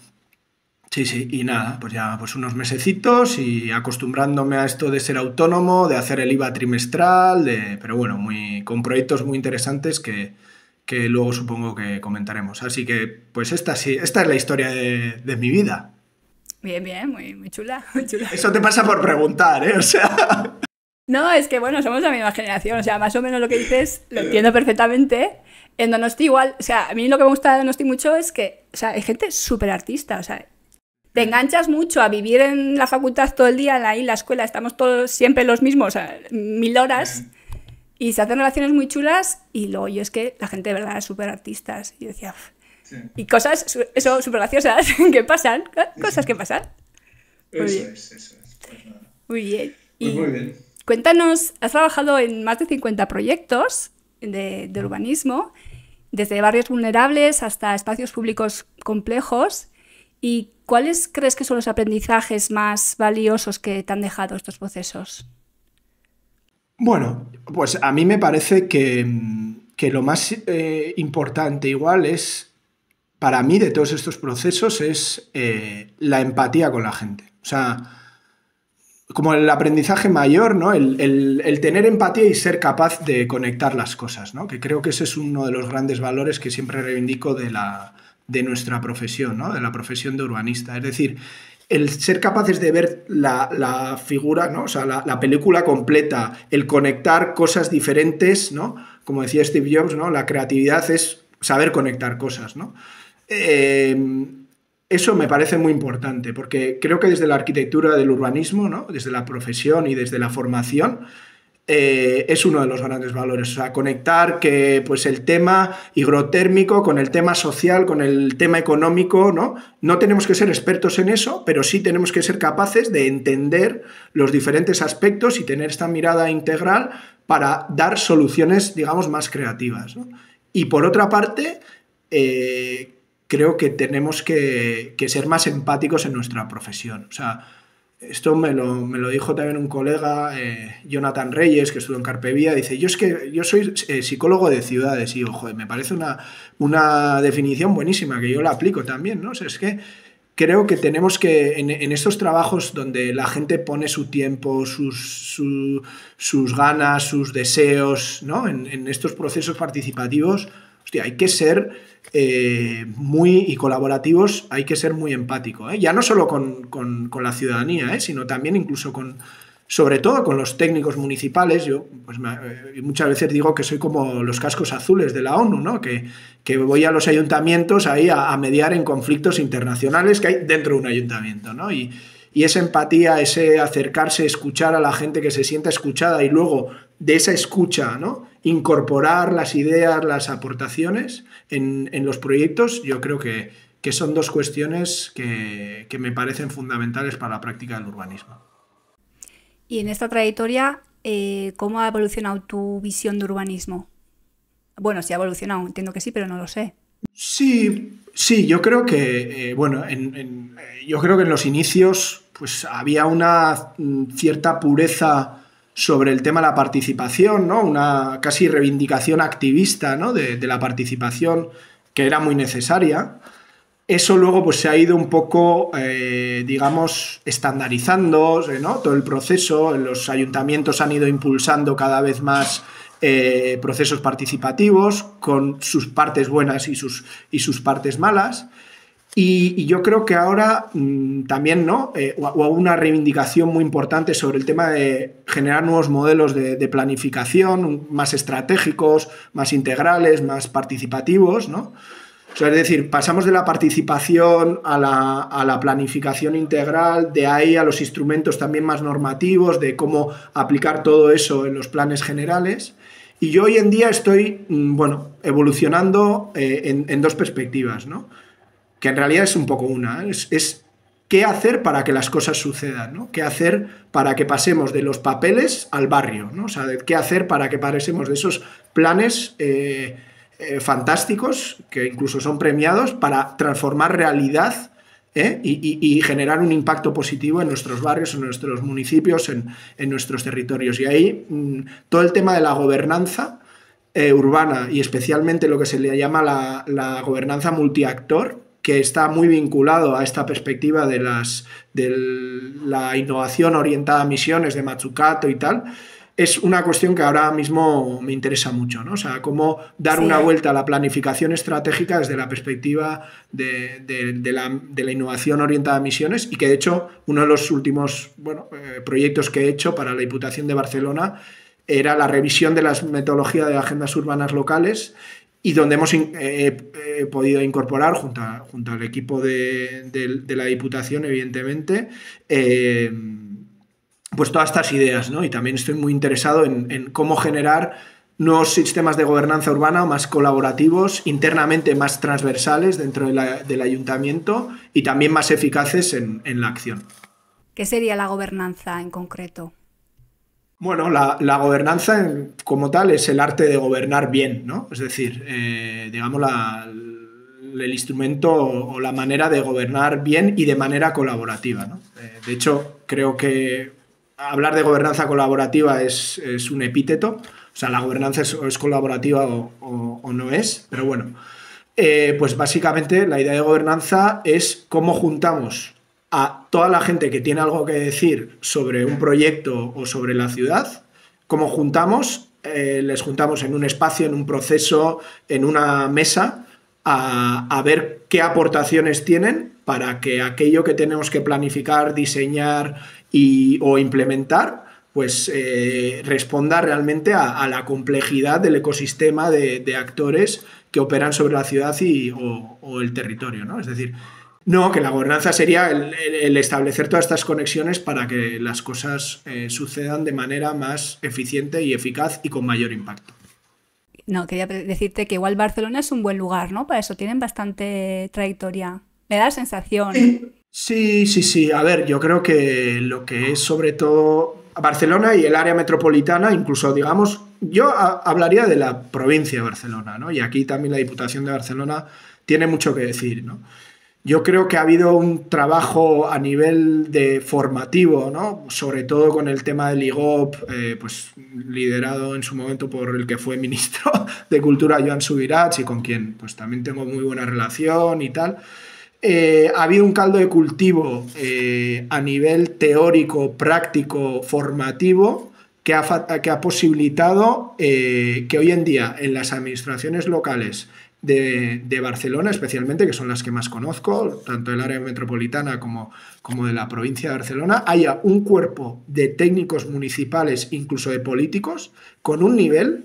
Sí, y nada, pues ya pues unos mesecitos y acostumbrándome a esto de ser autónomo, de hacer el IVA trimestral, pero bueno, con proyectos muy interesantes que luego supongo que comentaremos. Así que pues esta es la historia de mi vida. Bien, muy chula, muy chula. Eso te pasa por preguntar, ¿eh? O sea... No, es que bueno, somos la misma generación, o sea, más o menos lo que dices lo entiendo perfectamente. En Donosti igual, o sea, a mí lo que me gusta de Donosti mucho es que, o sea, hay gente súper artista, o sea... Te enganchas mucho a vivir en la facultad todo el día, ahí en la escuela, estamos todos siempre los mismos, o sea, 1000 horas, y se hacen relaciones muy chulas, y luego yo es que la gente de verdad es súper artistas, y yo decía, sí. Y cosas, eso, súper graciosas, que pasan, cosas que pasan. Eso es. Pues nada. Muy bien. Pues muy bien. Cuéntanos, has trabajado en más de 50 proyectos de urbanismo, desde barrios vulnerables hasta espacios públicos complejos, ¿y cuáles crees que son los aprendizajes más valiosos que te han dejado estos procesos? Bueno, pues a mí me parece que lo más importante igual es, para mí, de todos estos procesos, es la empatía con la gente. O sea, como el aprendizaje mayor, ¿no? El tener empatía y ser capaz de conectar las cosas, ¿no? Que creo que ese es uno de los grandes valores que siempre reivindico de nuestra profesión, ¿no? De la profesión de urbanista. Es decir, el ser capaces de ver la figura, ¿no? O sea, la película completa, el conectar cosas diferentes, ¿no? Como decía Steve Jobs, ¿no? La creatividad es saber conectar cosas, ¿no? Eso me parece muy importante, porque creo que desde la arquitectura del urbanismo, ¿no? Desde la profesión y desde la formación, es uno de los grandes valores, o sea, conectar que pues el tema higrotérmico con el tema social, con el tema económico, ¿no? No tenemos que ser expertos en eso, pero sí tenemos que ser capaces de entender los diferentes aspectos y tener esta mirada integral para dar soluciones, digamos, más creativas, ¿no? Y por otra parte, creo que tenemos que ser más empáticos en nuestra profesión, o sea, esto me lo dijo también un colega, Jonathan Reyes, que estuvo en Carpevía, dice, yo soy psicólogo de ciudades, y digo, joder, me parece una definición buenísima, que yo la aplico también, ¿no? O sea, es que creo que tenemos que, en estos trabajos donde la gente pone su tiempo, sus ganas, sus deseos, ¿no? En estos procesos participativos, hostia, hay que ser y colaborativos, hay que ser muy empático, ¿eh? Ya no solo con la ciudadanía, sino también incluso sobre todo con los técnicos municipales. Yo pues muchas veces digo que soy como los cascos azules de la ONU, ¿no? Que voy a los ayuntamientos ahí a mediar en conflictos internacionales que hay dentro de un ayuntamiento, ¿no? Y esa empatía, ese acercarse, escuchar a la gente, que se sienta escuchada, y luego de esa escucha, ¿no? Incorporar las ideas, las aportaciones en los proyectos, yo creo que son dos cuestiones que me parecen fundamentales para la práctica del urbanismo. Y en esta trayectoria, ¿cómo ha evolucionado tu visión de urbanismo? Bueno, sí ha evolucionado, entiendo que sí, pero no lo sé. Sí, yo creo que, yo creo que en los inicios pues había una cierta pureza sobre el tema de la participación, ¿no? Una casi reivindicación activista, ¿no? de la participación, que era muy necesaria. eso luego pues se ha ido un poco, digamos, estandarizando, ¿no? Todo el proceso. Los ayuntamientos han ido impulsando cada vez más procesos participativos con sus partes buenas y sus partes malas. Y yo creo que ahora también, ¿no? Hubo una reivindicación muy importante sobre el tema de generar nuevos modelos de planificación más estratégicos, más integrales, más participativos, ¿no? O sea, es decir, pasamos de la participación a la planificación integral, de ahí a los instrumentos también más normativos, de cómo aplicar todo eso en los planes generales. Y yo hoy en día estoy, bueno, evolucionando en dos perspectivas, ¿no? Que en realidad es un poco una, es qué hacer para que las cosas sucedan, ¿no? Qué hacer para que pasemos de los papeles al barrio, ¿no? O sea, qué hacer para que pasemos de esos planes fantásticos, que incluso son premiados, para transformar realidad y generar un impacto positivo en nuestros barrios, en nuestros municipios, en nuestros territorios. Y ahí todo el tema de la gobernanza urbana y especialmente lo que se le llama la gobernanza multiactor, que está muy vinculado a esta perspectiva de la innovación orientada a misiones de Mazzucato y tal, es una cuestión que ahora mismo me interesa mucho, ¿no? O sea, cómo dar una vuelta a la planificación estratégica desde la perspectiva de la innovación orientada a misiones, y que de hecho uno de los últimos proyectos que he hecho para la Diputación de Barcelona era la revisión de las metodologías de agendas urbanas locales, y donde hemos podido incorporar, junto al equipo de la Diputación, evidentemente, pues todas estas ideas, ¿no? Y también estoy muy interesado en cómo generar nuevos sistemas de gobernanza urbana más colaborativos, internamente más transversales dentro del ayuntamiento y también más eficaces en la acción. ¿Qué sería la gobernanza en concreto? Bueno, la gobernanza como tal es el arte de gobernar bien, ¿no? Es decir, digamos, el instrumento o la manera de gobernar bien y de manera colaborativa, ¿no? De hecho, creo que hablar de gobernanza colaborativa es un epíteto. O sea, la gobernanza es colaborativa o no es, pero bueno. Pues básicamente la idea de gobernanza es cómo juntamos a toda la gente que tiene algo que decir sobre un proyecto o sobre la ciudad, cómo les juntamos en un espacio, en un proceso, en una mesa, a ver qué aportaciones tienen para que aquello que tenemos que planificar, diseñar o implementar, pues responda realmente a la complejidad del ecosistema de actores que operan sobre la ciudad o el territorio, ¿no? Es decir, no, que la gobernanza sería el establecer todas estas conexiones para que las cosas sucedan de manera más eficiente y eficaz y con mayor impacto. No, quería decirte que igual Barcelona es un buen lugar, ¿no? Para eso tienen bastante trayectoria. Me da la sensación. Sí. A ver, yo creo que lo que es sobre todo Barcelona y el área metropolitana, incluso, digamos, yo hablaría de la provincia de Barcelona, ¿no? Y aquí también la Diputación de Barcelona tiene mucho que decir, ¿no? Yo creo que ha habido un trabajo a nivel de formativo, ¿no? Sobre todo con el tema del IGOP, pues liderado en su momento por el que fue ministro de Cultura, Joan Subirats, y con quien pues también tengo muy buena relación y tal. Ha habido un caldo de cultivo a nivel teórico, práctico, formativo, que ha posibilitado que hoy en día en las administraciones locales de Barcelona, especialmente, que son las que más conozco, tanto del área metropolitana como de la provincia de Barcelona, haya un cuerpo de técnicos municipales, incluso de políticos, con un nivel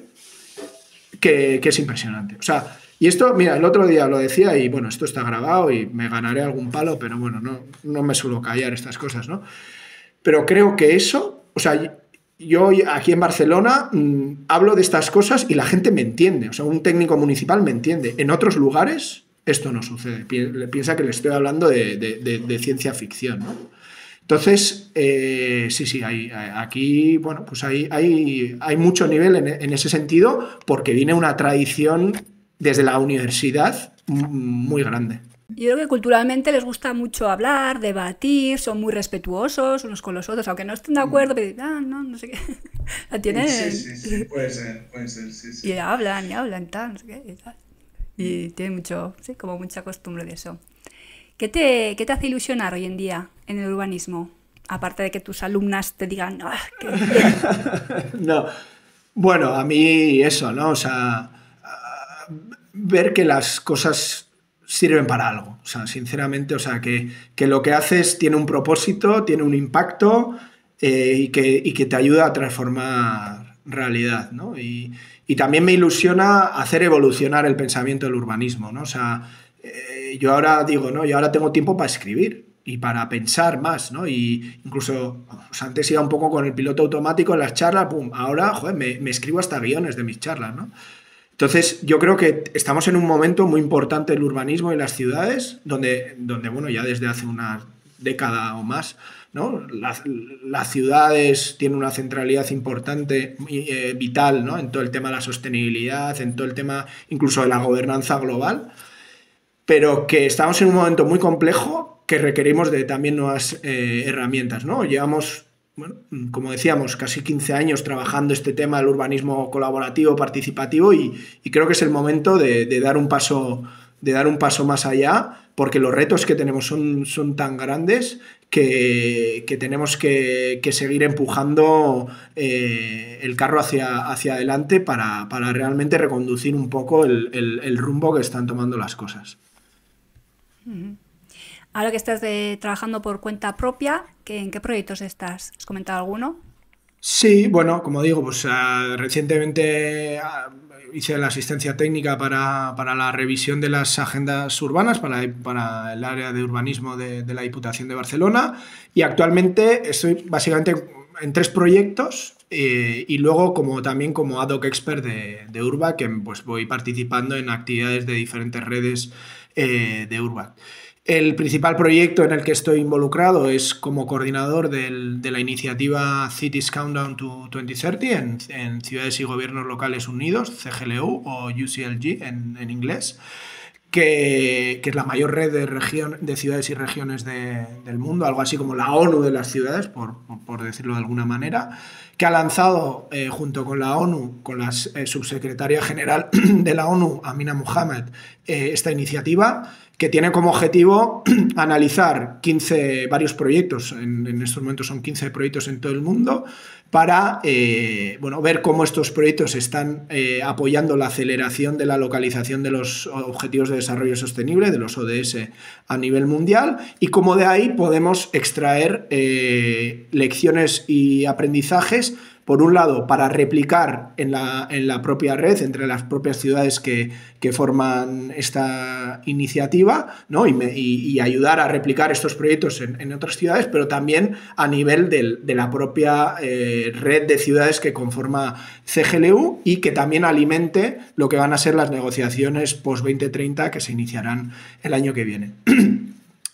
que es impresionante. O sea, y esto, mira, el otro día lo decía y bueno, esto está grabado y me ganaré algún palo, pero bueno, no me suelo callar estas cosas, ¿no? Pero creo que eso, o sea, yo aquí en Barcelona hablo de estas cosas y la gente me entiende, o sea, un técnico municipal me entiende. En otros lugares esto no sucede, piensa que le estoy hablando de ciencia ficción, ¿no? Entonces, sí, aquí, bueno, pues hay mucho nivel en ese sentido, porque viene una tradición desde la universidad muy grande. Yo creo que culturalmente les gusta mucho hablar, debatir, son muy respetuosos unos con los otros, aunque no estén de acuerdo, pero no sé qué. La tienen. Sí, puede ser, sí. Y hablan, tal, no sé qué, y tal. Y tienen mucho, sí, como mucha costumbre de eso. ¿Qué te hace ilusionar hoy en día en el urbanismo? Aparte de que tus alumnas te digan, ¡ah, qué bien! No, bueno, a mí eso, ¿no? O sea, ver que las cosas sirven para algo. O sea, sinceramente, o sea, que lo que haces tiene un propósito, tiene un impacto y que te ayuda a transformar realidad, ¿no? Y también me ilusiona hacer evolucionar el pensamiento del urbanismo, ¿no? O sea, yo ahora digo, ¿no? Yo ahora tengo tiempo para escribir y para pensar más, ¿no? Y incluso, o sea, antes iba un poco con el piloto automático en las charlas, pum, ahora, joder, me escribo hasta guiones de mis charlas, ¿no? Entonces, yo creo que estamos en un momento muy importante del urbanismo y las ciudades, donde bueno, ya desde hace una década o más, ¿no? Las ciudades tienen una centralidad importante, vital, ¿no? En todo el tema de la sostenibilidad, en todo el tema incluso de la gobernanza global, pero que estamos en un momento muy complejo que requerimos de también nuevas herramientas, ¿no? Llevamos, bueno, como decíamos, casi 15 años trabajando este tema del urbanismo colaborativo, participativo y creo que es el momento de dar un paso más allá, porque los retos que tenemos son tan grandes que tenemos que seguir empujando el carro hacia adelante para realmente reconducir un poco el rumbo que están tomando las cosas. Ahora que estás trabajando por cuenta propia, ¿en qué proyectos estás? ¿Has comentado alguno? Sí, bueno, como digo, pues recientemente hice la asistencia técnica para la revisión de las agendas urbanas para el área de urbanismo de la Diputación de Barcelona y actualmente estoy básicamente en 3 proyectos y luego también como ad hoc expert de Urbac, que pues voy participando en actividades de diferentes redes de Urbac. El principal proyecto en el que estoy involucrado es como coordinador de la iniciativa Cities Countdown to 2030 en Ciudades y Gobiernos Locales Unidos, CGLU o UCLG en inglés, que es la mayor red de ciudades y regiones del mundo, algo así como la ONU de las ciudades, por decirlo de alguna manera, que ha lanzado junto con la ONU, con la subsecretaria general de la ONU, Amina Mohamed, esta iniciativa que tiene como objetivo analizar varios proyectos, en estos momentos son 15 proyectos en todo el mundo, para ver cómo estos proyectos están apoyando la aceleración de la localización de los Objetivos de Desarrollo Sostenible, de los ODS a nivel mundial, y cómo de ahí podemos extraer lecciones y aprendizajes, por un lado, para replicar en la propia red, entre las propias ciudades que forman esta iniciativa, ¿no? y ayudar a replicar estos proyectos en otras ciudades, pero también a nivel de la propia red de ciudades que conforma CGLU y que también alimente lo que van a ser las negociaciones post-2030 que se iniciarán el año que viene.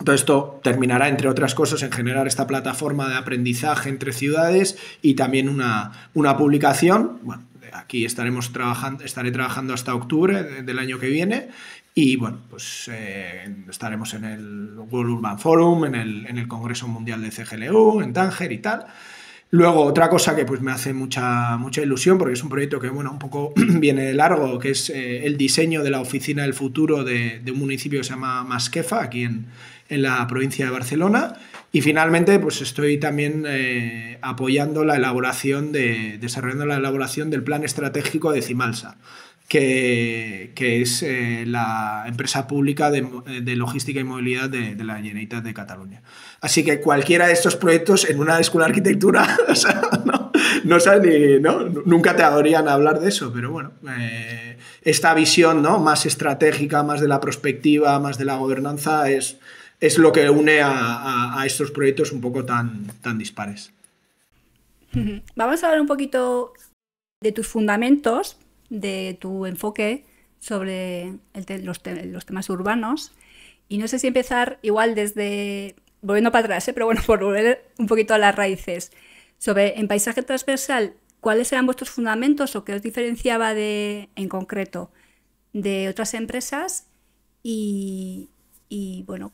Todo esto terminará, entre otras cosas, en generar esta plataforma de aprendizaje entre ciudades y también una publicación. Bueno, aquí estaré trabajando hasta octubre del año que viene y bueno, pues estaremos en el World Urban Forum, en el Congreso Mundial de CGLU, en Tánger y tal. Luego, otra cosa que pues me hace mucha ilusión, porque es un proyecto que bueno, un poco viene largo, que es el diseño de la oficina del futuro de un municipio que se llama Masquefa, aquí en la provincia de Barcelona. Y finalmente, pues estoy también apoyando desarrollando la elaboración del plan estratégico de Cimalsa, que es la empresa pública de logística y movilidad de la Generalitat de Cataluña. Así que cualquiera de estos proyectos en una escuela de arquitectura, o sea, no sabes nunca te oirían hablar de eso, pero bueno, esta visión, ¿no?, más estratégica, más de la prospectiva, más de la gobernanza, es lo que une a estos proyectos un poco tan dispares. Vamos a hablar un poquito de tus fundamentos, de tu enfoque sobre los temas urbanos. Y no sé si empezar igual volviendo para atrás, pero bueno, por volver un poquito a las raíces. En paisaje transversal, ¿cuáles eran vuestros fundamentos o qué os diferenciaba en concreto de otras empresas? Y bueno,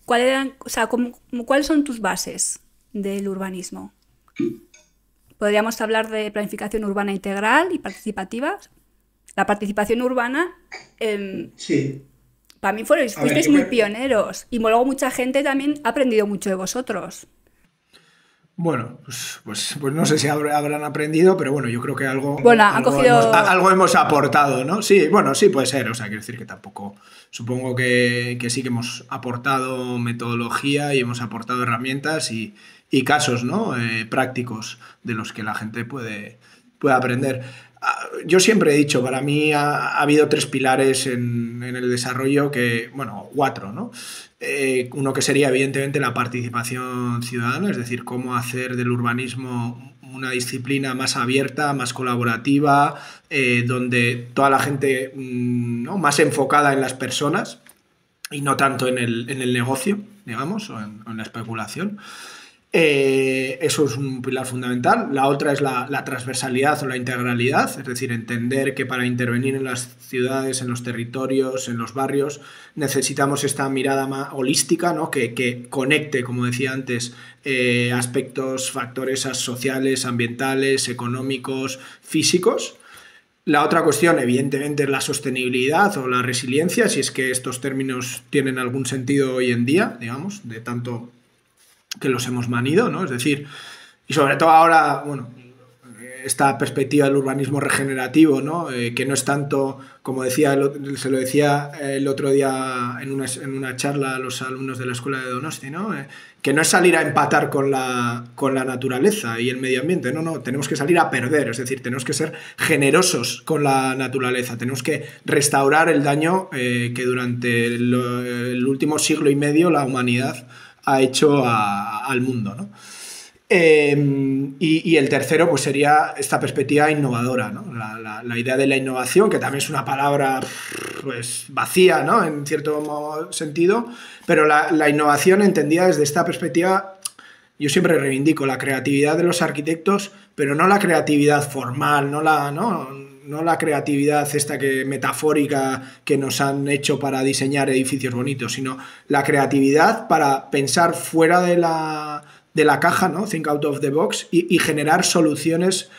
¿cuáles son tus bases del urbanismo? Podríamos hablar de planificación urbana integral y participativa. La participación urbana, Sí. Para mí A ver, fuisteis yo muy creo. pioneros y luego mucha gente también ha aprendido mucho de vosotros. Bueno, pues no sé si habrán aprendido, pero bueno, yo creo que Bueno, han cogido... algo hemos aportado, ¿no? Sí, bueno, sí puede ser, o sea, quiero decir que tampoco, supongo que sí que hemos aportado metodología y hemos aportado herramientas y casos, ¿no? Prácticos de los que la gente puede aprender. Yo siempre he dicho, para mí ha habido tres pilares en el desarrollo que, bueno, cuatro, ¿no? Uno que sería evidentemente la participación ciudadana, es decir, cómo hacer del urbanismo una disciplina más abierta, más colaborativa, donde toda la gente, ¿no? Más enfocada en las personas y no tanto en el negocio, digamos, o en la especulación. Eso es un pilar fundamental. La otra es la transversalidad o la integralidad, es decir, entender que para intervenir en las ciudades, en los territorios, en los barrios, necesitamos esta mirada más holística, ¿no? Que conecte, como decía antes, aspectos, factores sociales, ambientales, económicos, físicos. La otra cuestión, evidentemente, es la sostenibilidad o la resiliencia, si es que estos términos tienen algún sentido hoy en día, digamos, de tanto que los hemos manido, ¿no? Es decir, y sobre todo ahora, bueno, esta perspectiva del urbanismo regenerativo, ¿no? Que no es tanto, como decía, se lo decía el otro día en una charla a los alumnos de la escuela de Donosti, ¿no? Que no es salir a empatar con la naturaleza y el medio ambiente, no, tenemos que salir a perder, es decir, tenemos que ser generosos con la naturaleza, tenemos que restaurar el daño que durante el último siglo y medio la humanidad ha hecho al mundo, ¿no? Y el tercero pues sería esta perspectiva innovadora, ¿no? La idea de la innovación, que también es una palabra pues vacía, ¿no? En cierto sentido, pero la innovación entendida desde esta perspectiva, yo siempre reivindico la creatividad de los arquitectos, pero no la creatividad formal, no la creatividad esta metafórica que nos han hecho para diseñar edificios bonitos, sino la creatividad para pensar fuera de la caja, ¿no? Think out of the box y generar soluciones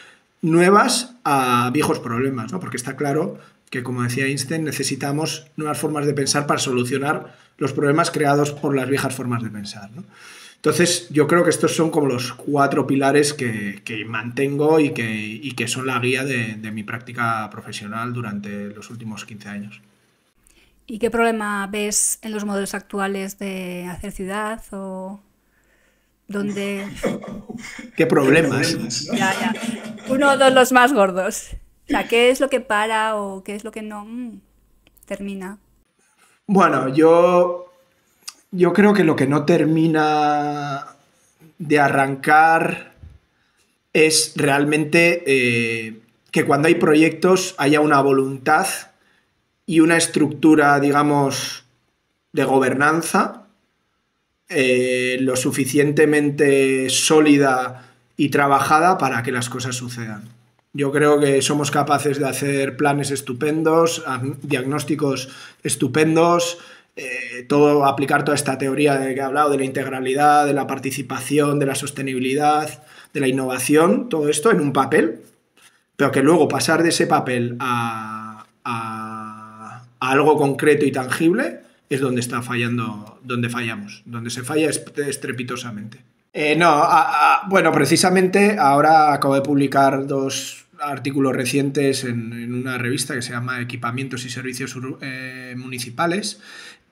nuevas a viejos problemas, ¿no? Porque está claro que, como decía Einstein, necesitamos nuevas formas de pensar para solucionar los problemas creados por las viejas formas de pensar, ¿no? Entonces, yo creo que estos son como los cuatro pilares que mantengo y que son la guía de mi práctica profesional durante los últimos 15 años. ¿Y qué problema ves en los modelos actuales de hacer ciudad o dónde? ¿Qué problemas? Problemas, ¿no? Ya. Uno o dos los más gordos. O sea, ¿qué es lo que para o qué es lo que no termina? Bueno, yo creo que lo que no termina de arrancar es realmente que cuando hay proyectos haya una voluntad y una estructura, digamos, de gobernanza lo suficientemente sólida y trabajada para que las cosas sucedan. Yo creo que somos capaces de hacer planes estupendos, diagnósticos estupendos, aplicar toda esta teoría de que he hablado de la integralidad, de la participación, de la sostenibilidad, de la innovación, todo esto en un papel, pero que luego pasar de ese papel a algo concreto y tangible es donde está fallando, donde fallamos, donde se falla estrepitosamente. Bueno, precisamente ahora acabo de publicar 2 artículos recientes en una revista que se llama Equipamientos y Servicios Municipales,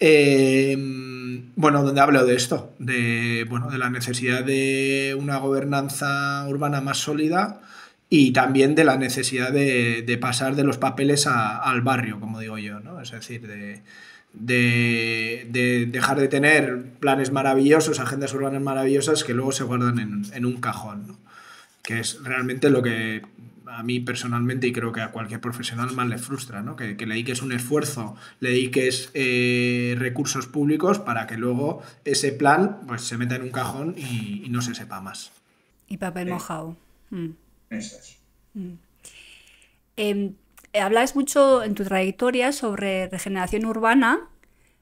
donde hablo de esto, de la necesidad de una gobernanza urbana más sólida y también de la necesidad de pasar de los papeles al barrio, como digo yo, ¿no? Es decir, de dejar de tener planes maravillosos, agendas urbanas maravillosas que luego se guardan en un cajón, ¿no? Que es realmente lo que a mí personalmente y creo que a cualquier profesional más le frustra, ¿no? Que le dediques un esfuerzo, le dediques recursos públicos para que luego ese plan pues, se meta en un cajón y no se sepa más. Y papel mojado. Eso es. Hablas mucho en tu trayectoria sobre regeneración urbana.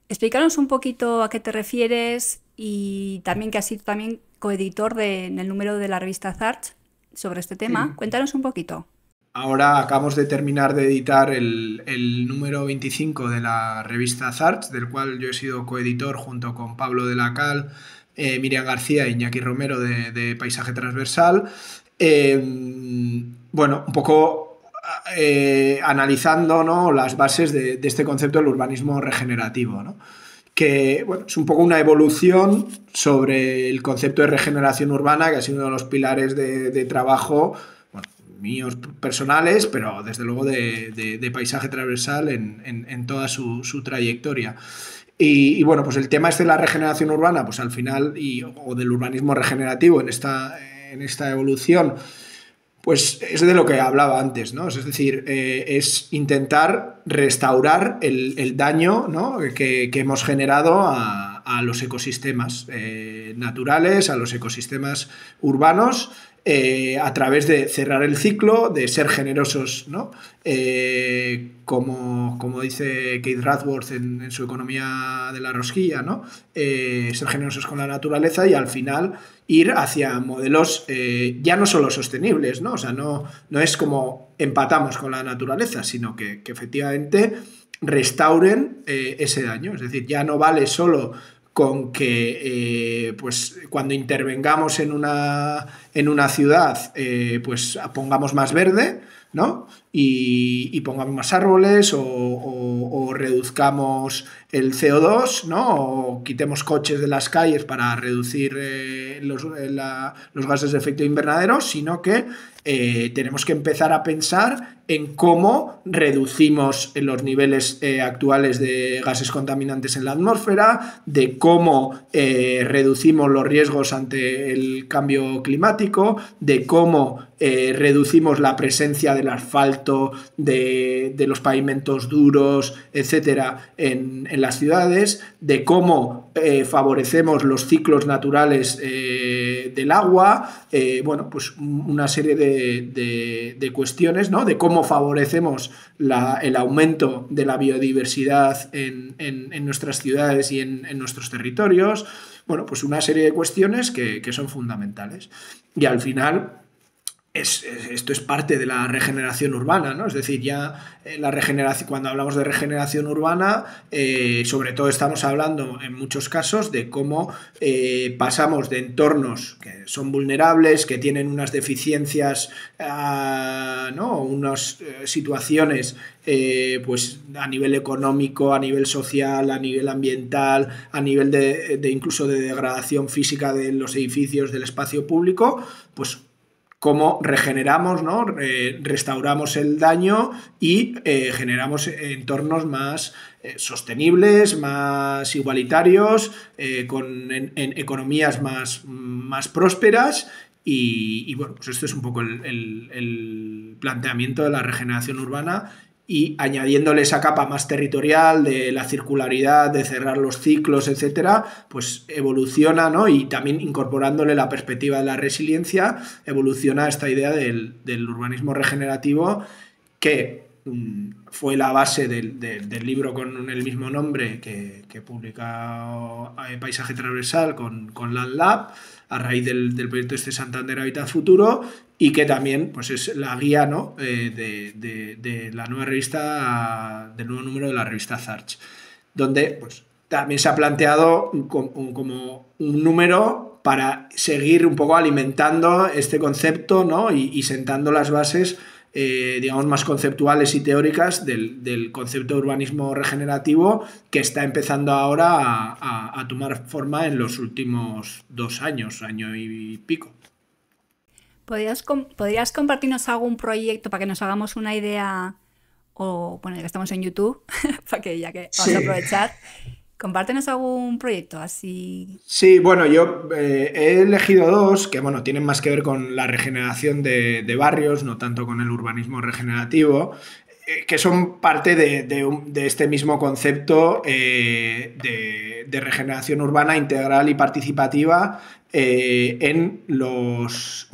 Explícanos un poquito a qué te refieres y también que has sido también coeditor en el número de la revista Zarch sobre este tema. Cuéntanos un poquito. ahora acabamos de terminar de editar el número 25 de la revista Zarch, del cual yo he sido coeditor junto con Pablo de la Cal, Miriam García e Iñaki Romero de Paisaje Transversal. Bueno, un poco analizando, ¿no?, las bases de este concepto del urbanismo regenerativo, ¿no?, que bueno, es un poco una evolución sobre el concepto de regeneración urbana, que ha sido uno de los pilares de trabajo, bueno, míos personales, pero desde luego de Paisaje Transversal en toda su trayectoria. Y bueno, pues el tema este de la regeneración urbana, pues al final, o del urbanismo regenerativo en esta evolución, pues es de lo que hablaba antes, ¿no? Es decir, es intentar restaurar el daño, ¿no?, que hemos generado a los ecosistemas naturales, a los ecosistemas urbanos, a través de cerrar el ciclo, de ser generosos, ¿no? Como dice Keith Rathworth en su Economía de la Rosquilla, ¿no? Ser generosos con la naturaleza y al final ir hacia modelos ya no solo sostenibles, ¿no? O sea, no es como empatamos con la naturaleza, sino que efectivamente restauren ese daño. Es decir, ya no vale solo con que pues cuando intervengamos en una ciudad pues pongamos más verde, ¿no?, y pongamos más árboles o reduzcamos el CO2, ¿no?, o quitemos coches de las calles para reducir los gases de efecto invernadero, sino que tenemos que empezar a pensar en cómo reducimos los niveles actuales de gases contaminantes en la atmósfera, de cómo reducimos los riesgos ante el cambio climático, de cómo reducimos la presencia del asfalto, de los pavimentos duros, etcétera, en las ciudades, de cómo favorecemos los ciclos naturales del agua, bueno, pues una serie de cuestiones, ¿no?, de cómo favorecemos el aumento de la biodiversidad en nuestras ciudades y en nuestros territorios. Bueno, pues una serie de cuestiones que son fundamentales. Y al final esto es parte de la regeneración urbana, ¿no? Es decir, ya la regeneración, cuando hablamos de regeneración urbana, sobre todo estamos hablando en muchos casos de cómo pasamos de entornos que son vulnerables, que tienen unas deficiencias, ¿no?, unas situaciones pues a nivel económico, a nivel social, a nivel ambiental, a nivel de incluso de degradación física de los edificios, del espacio público, pues cómo regeneramos, ¿no?, restauramos el daño y generamos entornos más sostenibles, más igualitarios, en economías más prósperas. Y bueno, pues esto es un poco el planteamiento de la regeneración urbana, y añadiéndole esa capa más territorial de la circularidad, de cerrar los ciclos, etcétera, pues evoluciona, ¿no?, y también incorporándole la perspectiva de la resiliencia, evoluciona esta idea del urbanismo regenerativo, que fue la base del libro con el mismo nombre que publica Paisaje Transversal con Land Lab, a raíz del proyecto Santander Hábitat Futuro, y que también pues es la guía, ¿no?, de la nueva revista, del nuevo número de la revista Zarch, donde pues también se ha planteado como un número para seguir un poco alimentando este concepto, ¿no?, y sentando las bases digamos más conceptuales y teóricas del concepto de urbanismo regenerativo, que está empezando ahora a tomar forma en los últimos 2 años, año y pico. ¿Podrías compartirnos algún proyecto para que nos hagamos una idea? O, bueno, ya que estamos en YouTube, para que ya que vamos a aprovechar, compártenos algún proyecto así. Sí, bueno, yo he elegido 2 que, bueno, tienen más que ver con la regeneración de barrios, no tanto con el urbanismo regenerativo, que son parte de este mismo concepto de regeneración urbana integral y participativa en 2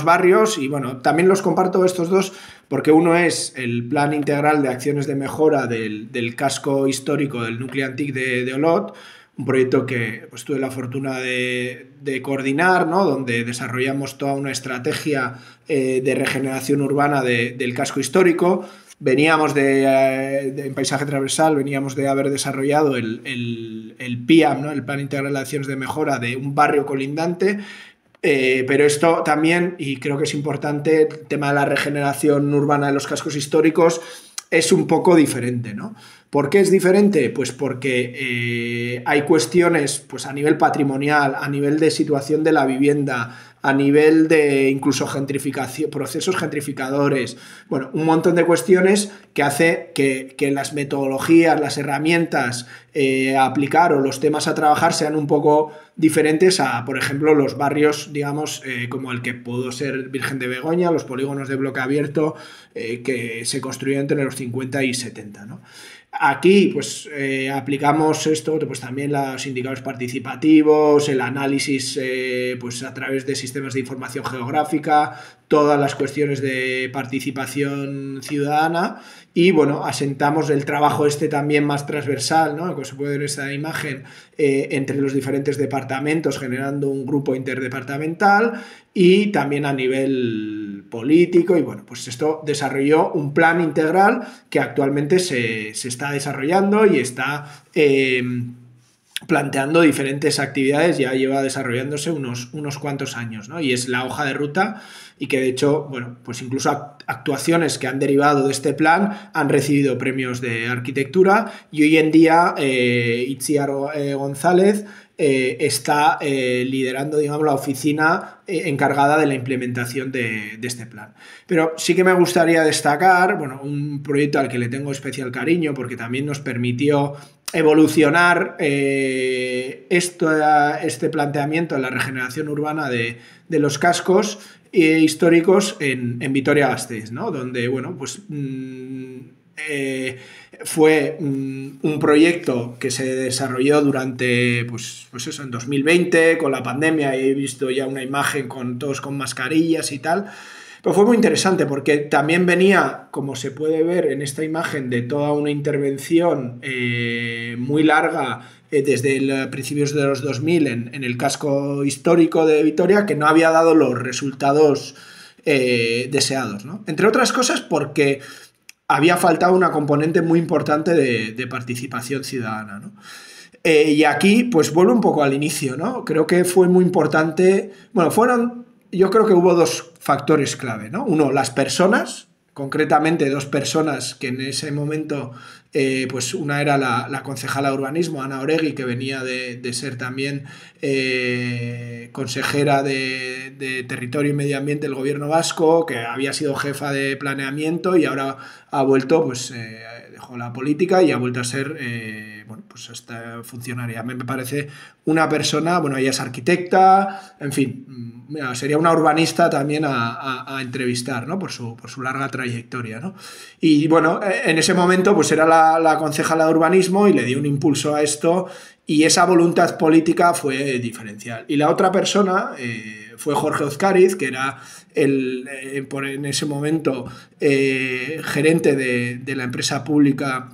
barrios. Y bueno, también los comparto estos 2 porque uno es el Plan Integral de Acciones de Mejora del casco histórico del Núcleo Antic de Olot, un proyecto que pues, tuve la fortuna de coordinar, ¿no? Donde desarrollamos toda una estrategia de regeneración urbana del casco histórico. Veníamos en paisaje transversal, veníamos de haber desarrollado el PIAM, ¿no? El Plan Integral de Acciones de Mejora de un barrio colindante, pero esto también, y creo que es importante, el tema de la regeneración urbana de los cascos históricos es un poco diferente, ¿no? ¿Por qué es diferente? Pues porque hay cuestiones pues, a nivel patrimonial, a nivel de situación de la vivienda, a nivel de incluso gentrificación, procesos gentrificadores, bueno, un montón de cuestiones que hace que las metodologías, las herramientas a aplicar o los temas a trabajar sean un poco diferentes a, por ejemplo, los barrios, digamos, como el que pudo ser Virgen de Begoña, los polígonos de bloque abierto que se construyeron entre los 50 y 70, ¿no? Aquí pues aplicamos esto, pues también los indicadores participativos, el análisis pues a través de sistemas de información geográfica, todas las cuestiones de participación ciudadana y bueno, asentamos el trabajo también más transversal, ¿no? Como se puede ver en esta imagen, entre los diferentes departamentos generando un grupo interdepartamental y también a nivel político y bueno, pues esto desarrolló un plan integral que actualmente se está desarrollando y está planteando diferentes actividades, ya lleva desarrollándose unos cuantos años, ¿no? Y es la hoja de ruta y que de hecho, bueno, pues incluso actuaciones que han derivado de este plan han recibido premios de arquitectura y hoy en día Itziar González está liderando, digamos, la oficina encargada de la implementación de este plan. Pero sí que me gustaría destacar, bueno, un proyecto al que le tengo especial cariño porque también nos permitió evolucionar este planteamiento de la regeneración urbana de los cascos históricos en Vitoria-Gasteiz, ¿no? Donde, bueno, pues fue un proyecto que se desarrolló durante, pues eso, en 2020, con la pandemia, he visto ya una imagen con todos con mascarillas y tal, pero fue muy interesante porque también venía, como se puede ver en esta imagen, de toda una intervención muy larga desde principios de los 2000 en el casco histórico de Vitoria, que no había dado los resultados deseados, ¿no? Entre otras cosas porque había faltado una componente muy importante de participación ciudadana, ¿no? Y aquí, pues vuelvo un poco al inicio, ¿no? Creo que fue muy importante, bueno, yo creo que hubo dos factores clave, ¿no? Uno, las personas, concretamente dos personas que en ese momento, pues una era la concejala de urbanismo, Ana Oregui, que venía de ser también consejera de Territorio y Medio Ambiente del Gobierno vasco, que había sido jefa de planeamiento y ahora ha vuelto, pues dejó la política y ha vuelto a ser, bueno, pues esta funcionaria. Me parece una persona, bueno, ella es arquitecta, en fin, mira, sería una urbanista también a entrevistar, ¿no? Por su larga trayectoria, ¿no? Y bueno, en ese momento pues era la concejala de urbanismo y le dio un impulso a esto y esa voluntad política fue diferencial. Y la otra persona fue Jorge Ozcariz, que era en ese momento gerente de la empresa pública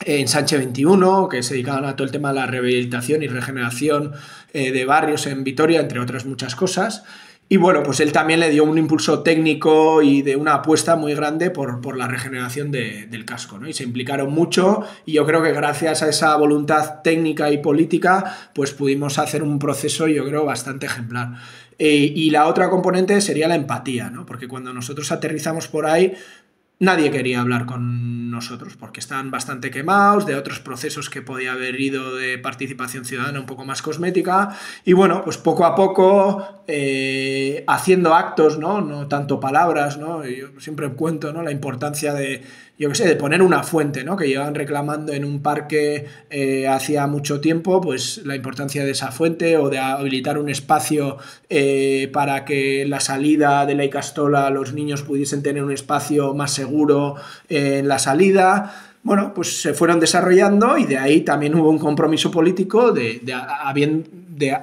Ensanche 21, que se dedicaban a todo el tema de la rehabilitación y regeneración de barrios en Vitoria, entre otras muchas cosas. Y bueno, pues él también le dio un impulso técnico y de una apuesta muy grande por la regeneración del casco, ¿no? Y se implicaron mucho y yo creo que gracias a esa voluntad técnica y política pues pudimos hacer un proceso, yo creo, bastante ejemplar. Y la otra componente sería la empatía, ¿no? Porque cuando nosotros aterrizamos por ahí, nadie quería hablar con nosotros porque estaban bastante quemados de otros procesos que podía haber ido de participación ciudadana un poco más cosmética y bueno, pues poco a poco haciendo actos, ¿no? No tanto palabras, ¿no? Yo siempre cuento, ¿no? La importancia de, yo qué sé, de poner una fuente, ¿no? Que llevan reclamando en un parque hacía mucho tiempo, pues la importancia de esa fuente o de habilitar un espacio para que la salida de la Icastola los niños pudiesen tener un espacio más seguro en la salida. Bueno, pues se fueron desarrollando y de ahí también hubo un compromiso político de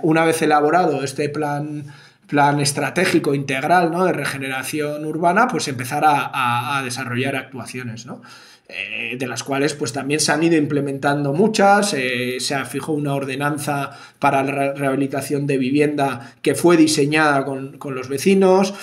una vez elaborado este plan estratégico integral, ¿no? De regeneración urbana, pues empezar a desarrollar actuaciones, ¿no? de las cuales pues también se han ido implementando muchas. Se fijó una ordenanza para la rehabilitación de vivienda que fue diseñada con los vecinos.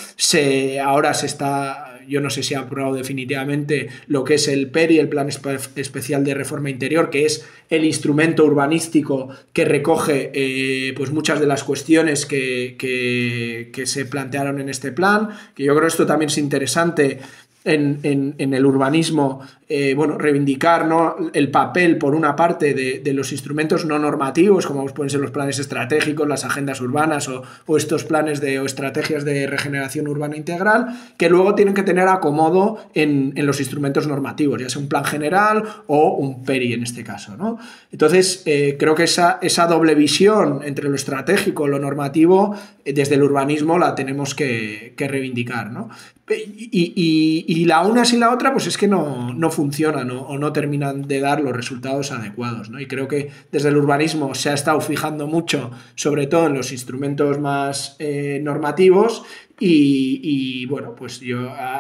Ahora se está... Yo no sé si ha aprobado definitivamente lo que es el PERI, el Plan Especial de Reforma Interior, que es el instrumento urbanístico que recoge pues muchas de las cuestiones que se plantearon en este plan, que yo creo que esto también es interesante en el urbanismo, reivindicar, ¿no?, el papel, por una parte, de los instrumentos no normativos, como pueden ser los planes estratégicos, las agendas urbanas o estos planes o estrategias de regeneración urbana integral, que luego tienen que tener acomodo en los instrumentos normativos, ya sea un plan general o un PERI en este caso, ¿no? Entonces, creo que esa doble visión entre lo estratégico y lo normativo, desde el urbanismo la tenemos que reivindicar, ¿no? Y la una sin la otra, pues es que no funcionan, ¿no? O no terminan de dar los resultados adecuados, ¿no? Y creo que desde el urbanismo se ha estado fijando mucho, sobre todo en los instrumentos más normativos, y bueno, pues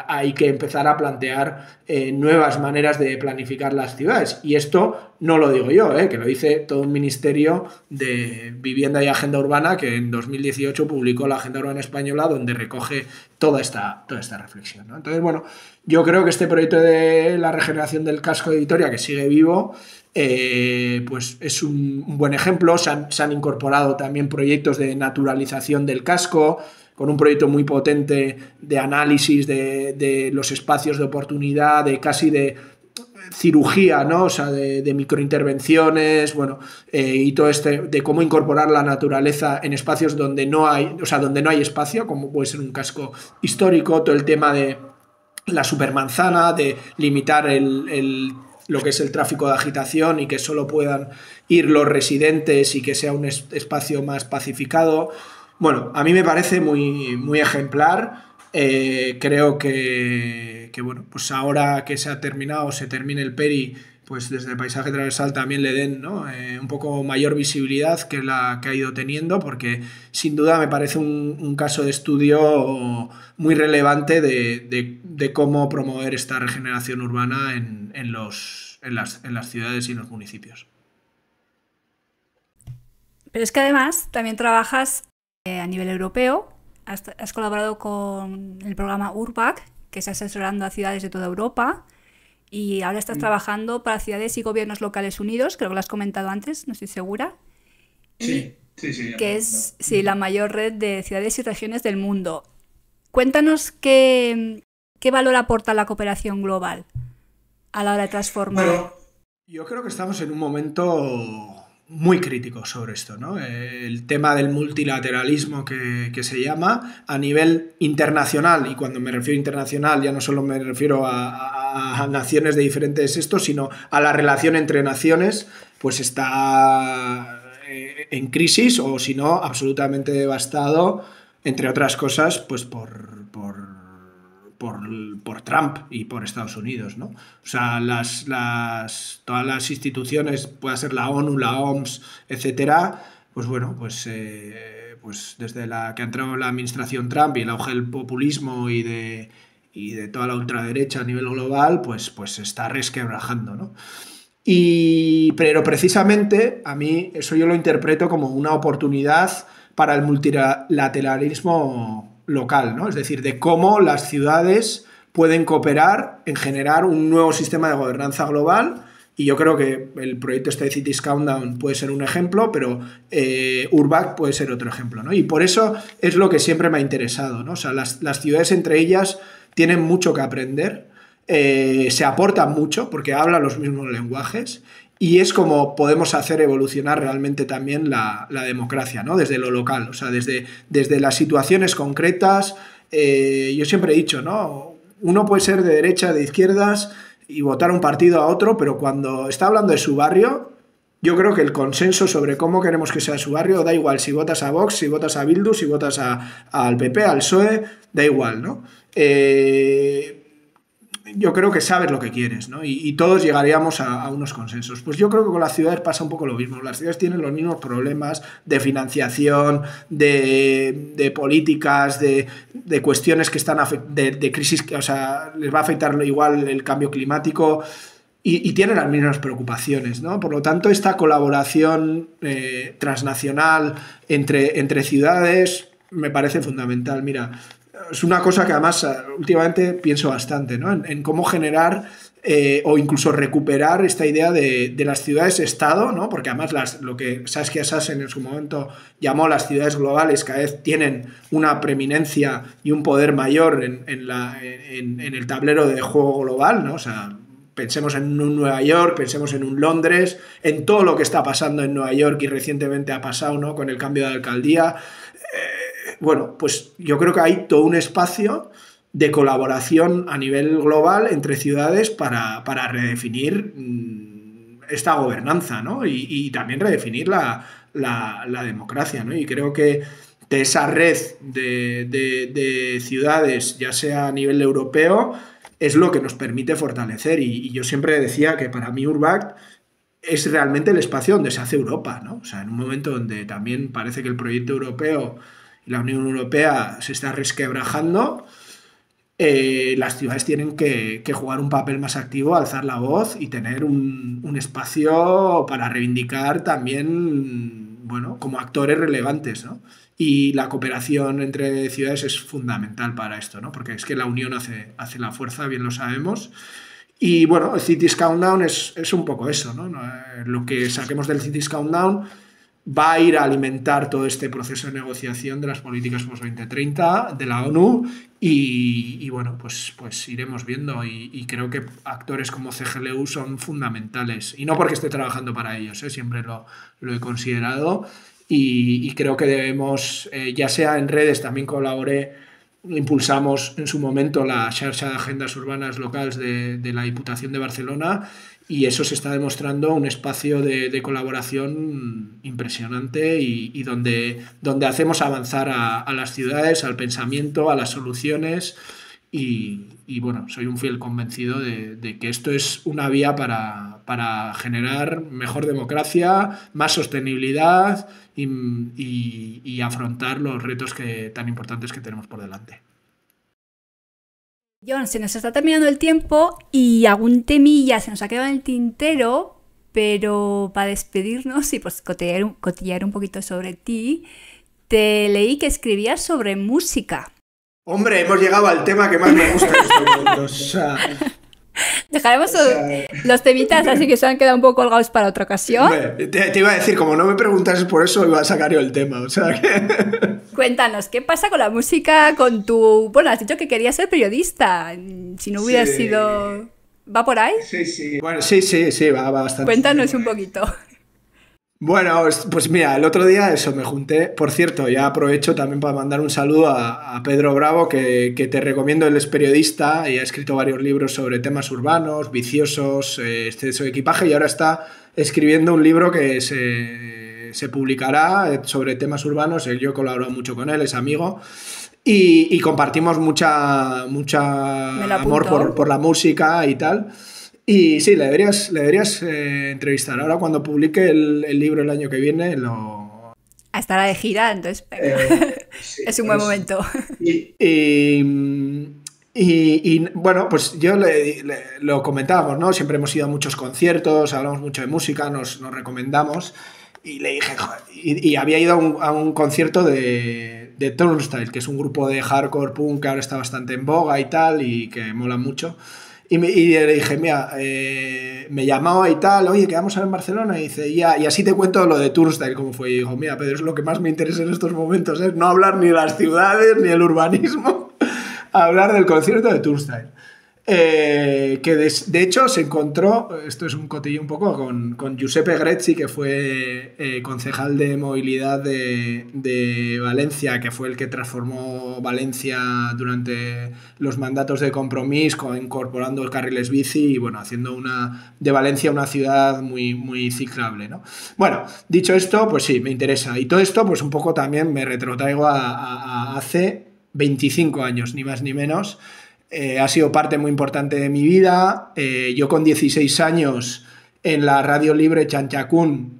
hay que empezar a plantear nuevas maneras de planificar las ciudades. Y esto no lo digo yo, que lo dice todo un ministerio de Vivienda y Agenda Urbana, que en 2018 publicó la Agenda Urbana Española, donde recoge toda esta reflexión, ¿no? Entonces, bueno, yo creo que este proyecto de la regeneración del casco de Vitoria, que sigue vivo, pues es un buen ejemplo. Se han incorporado también proyectos de naturalización del casco, con un proyecto muy potente de análisis de los espacios de oportunidad, de casi de cirugía, ¿no? O sea, de microintervenciones, y todo de cómo incorporar la naturaleza en espacios donde no hay espacio, como puede ser un casco histórico, todo el tema de la supermanzana, de limitar lo que es el tráfico de agitación y que solo puedan ir los residentes y que sea un espacio más pacificado. Bueno, a mí me parece muy, muy ejemplar. Creo que bueno, pues ahora que se termine el PERI, pues desde el paisaje transversal también le den, ¿no?, un poco mayor visibilidad que la que ha ido teniendo, porque sin duda me parece un caso de estudio muy relevante de cómo promover esta regeneración urbana en las ciudades y en los municipios. Pero es que además también trabajas a nivel europeo. Has colaborado con el programa URBAC, que está asesorando a ciudades de toda Europa, y ahora estás trabajando para ciudades y gobiernos locales unidos, creo que lo has comentado antes, no estoy segura. Sí. Que es la mayor red de ciudades y regiones del mundo. Cuéntanos qué valor aporta la cooperación global a la hora de transformar. Bueno, yo creo que estamos en un momento muy crítico sobre esto, ¿no? El tema del multilateralismo que se llama a nivel internacional, y cuando me refiero a internacional ya no solo me refiero a naciones de diferentes sino a la relación entre naciones, pues está en crisis, o si no, absolutamente devastado, entre otras cosas, pues por Trump y por Estados Unidos, ¿no? O sea, todas las instituciones, pueda ser la ONU, la OMS, etcétera, pues bueno, pues desde que ha entrado la administración Trump y el auge del populismo y de toda la ultraderecha a nivel global, pues se está resquebrajando, ¿no? Pero precisamente a mí eso yo lo interpreto como una oportunidad para el multilateralismo local, ¿no? Es decir, de cómo las ciudades pueden cooperar en generar un nuevo sistema de gobernanza global. Y yo creo que el proyecto de Cities Countdown puede ser un ejemplo, pero URBAC puede ser otro ejemplo, ¿no? Y por eso es lo que siempre me ha interesado, ¿no? O sea, las ciudades entre ellas tienen mucho que aprender, se aportan mucho porque hablan los mismos lenguajes, y es como podemos hacer evolucionar realmente también la democracia, ¿no? Desde lo local, o sea, desde las situaciones concretas. Yo siempre he dicho, ¿no? Uno puede ser de derecha, de izquierdas y votar un partido a otro, pero cuando está hablando de su barrio, yo creo que el consenso sobre cómo queremos que sea su barrio, da igual si votas a Vox, si votas a Bildu, si votas al PP, al PSOE, da igual, ¿no? Yo creo que sabes lo que quieres, ¿no? Y todos llegaríamos a unos consensos. Pues yo creo que con las ciudades pasa un poco lo mismo. Las ciudades tienen los mismos problemas de financiación, de políticas, de cuestiones que están de crisis, o sea, les va a afectar igual el cambio climático. y tienen las mismas preocupaciones, ¿no? Por lo tanto, esta colaboración transnacional entre ciudades me parece fundamental. Mira, es una cosa que además últimamente pienso bastante, ¿no? En cómo generar o incluso recuperar esta idea de las ciudades-estado, ¿no? Porque además lo que Saskia Sassen en su momento llamó las ciudades globales cada vez tienen una preeminencia y un poder mayor en el tablero de juego global, ¿no? O sea, pensemos en un Nueva York, pensemos en un Londres, en todo lo que está pasando en Nueva York y recientemente ha pasado, ¿no? Con el cambio de alcaldía. Bueno, pues yo creo que hay todo un espacio de colaboración a nivel global entre ciudades para redefinir esta gobernanza, ¿no? Y también redefinir la democracia, ¿no? Y creo que de esa red de ciudades, ya sea a nivel europeo, es lo que nos permite fortalecer. Y yo siempre decía que para mí Urbact es realmente el espacio donde se hace Europa, ¿no? O sea, en un momento donde también parece que el proyecto europeo y la Unión Europea se está resquebrajando, las ciudades tienen que jugar un papel más activo, alzar la voz y tener un espacio para reivindicar también, bueno, como actores relevantes, ¿no? Y la cooperación entre ciudades es fundamental para esto, ¿no? Porque es que la unión hace la fuerza, bien lo sabemos. Y bueno, el Cities Countdown es un poco eso, ¿no? Lo que saquemos del Cities Countdown va a ir a alimentar todo este proceso de negociación de las políticas post-2030 de la ONU y bueno, pues iremos viendo y creo que actores como CGLU son fundamentales y no porque esté trabajando para ellos, siempre lo he considerado y creo que debemos, ya sea en redes, también impulsamos en su momento la xarxa de agendas urbanas locales de la Diputación de Barcelona y eso se está demostrando un espacio de colaboración impresionante y donde hacemos avanzar a las ciudades, al pensamiento, a las soluciones y bueno, soy un fiel convencido de que esto es una vía para generar mejor democracia, más sostenibilidad y afrontar los retos tan importantes que tenemos por delante. Jon, se nos está terminando el tiempo y algún temilla se nos ha quedado en el tintero, pero para despedirnos y pues cotillar un poquito sobre ti, te leí que escribías sobre música. Hombre, hemos llegado al tema que más me gusta en estos momentos. O sea, dejaremos los temitas así que se han quedado un poco colgados para otra ocasión. Hombre, te iba a decir, como no me preguntases por eso, iba a sacar yo el tema. O sea que... Cuéntanos, ¿qué pasa con la música, con tu... Bueno, has dicho que querías ser periodista. Si no hubieras sido... ¿Va por ahí? Sí. Bueno, sí, va bastante. Cuéntanos un poquito. Bueno, pues mira, el otro día me junté, por cierto, ya aprovecho también para mandar un saludo a Pedro Bravo, que te recomiendo, él es periodista y ha escrito varios libros sobre temas urbanos, viciosos, exceso de equipaje y ahora está escribiendo un libro que se publicará sobre temas urbanos. Yo he colaborado mucho con él, es amigo y compartimos mucha amor por la música y tal. Y sí, le deberías entrevistar. Ahora cuando publique el libro el año que viene estará de gira, entonces es un buen momento. Y bueno, pues yo lo comentábamos, ¿no? Siempre hemos ido a muchos conciertos, hablamos mucho de música, nos recomendamos y le dije, joder, y había ido a un concierto de Turnstile, que es un grupo de hardcore punk que ahora está bastante en boga y tal y que mola mucho. Y le dije, mira, me llamaba y tal, oye, que vamos a ver en Barcelona. Y dice, ya, y así te cuento lo de Turnstile, cómo fue. Y digo, mira, Pedro, es lo que más me interesa en estos momentos, es no hablar ni de las ciudades ni el urbanismo, hablar del concierto de Turnstile. Que de hecho se encontró, esto es un cotillo un poco, con Giuseppe Grezzi, que fue concejal de movilidad de Valencia, que fue el que transformó Valencia durante los mandatos de Compromís, incorporando carriles bici y bueno, haciendo de Valencia una ciudad muy, muy ciclable, ¿no? Bueno, dicho esto, pues sí, me interesa. Y todo esto, pues un poco también me retrotraigo a hace 25 años, ni más ni menos. Ha sido parte muy importante de mi vida. Yo con 16 años en la radio libre Chanchacún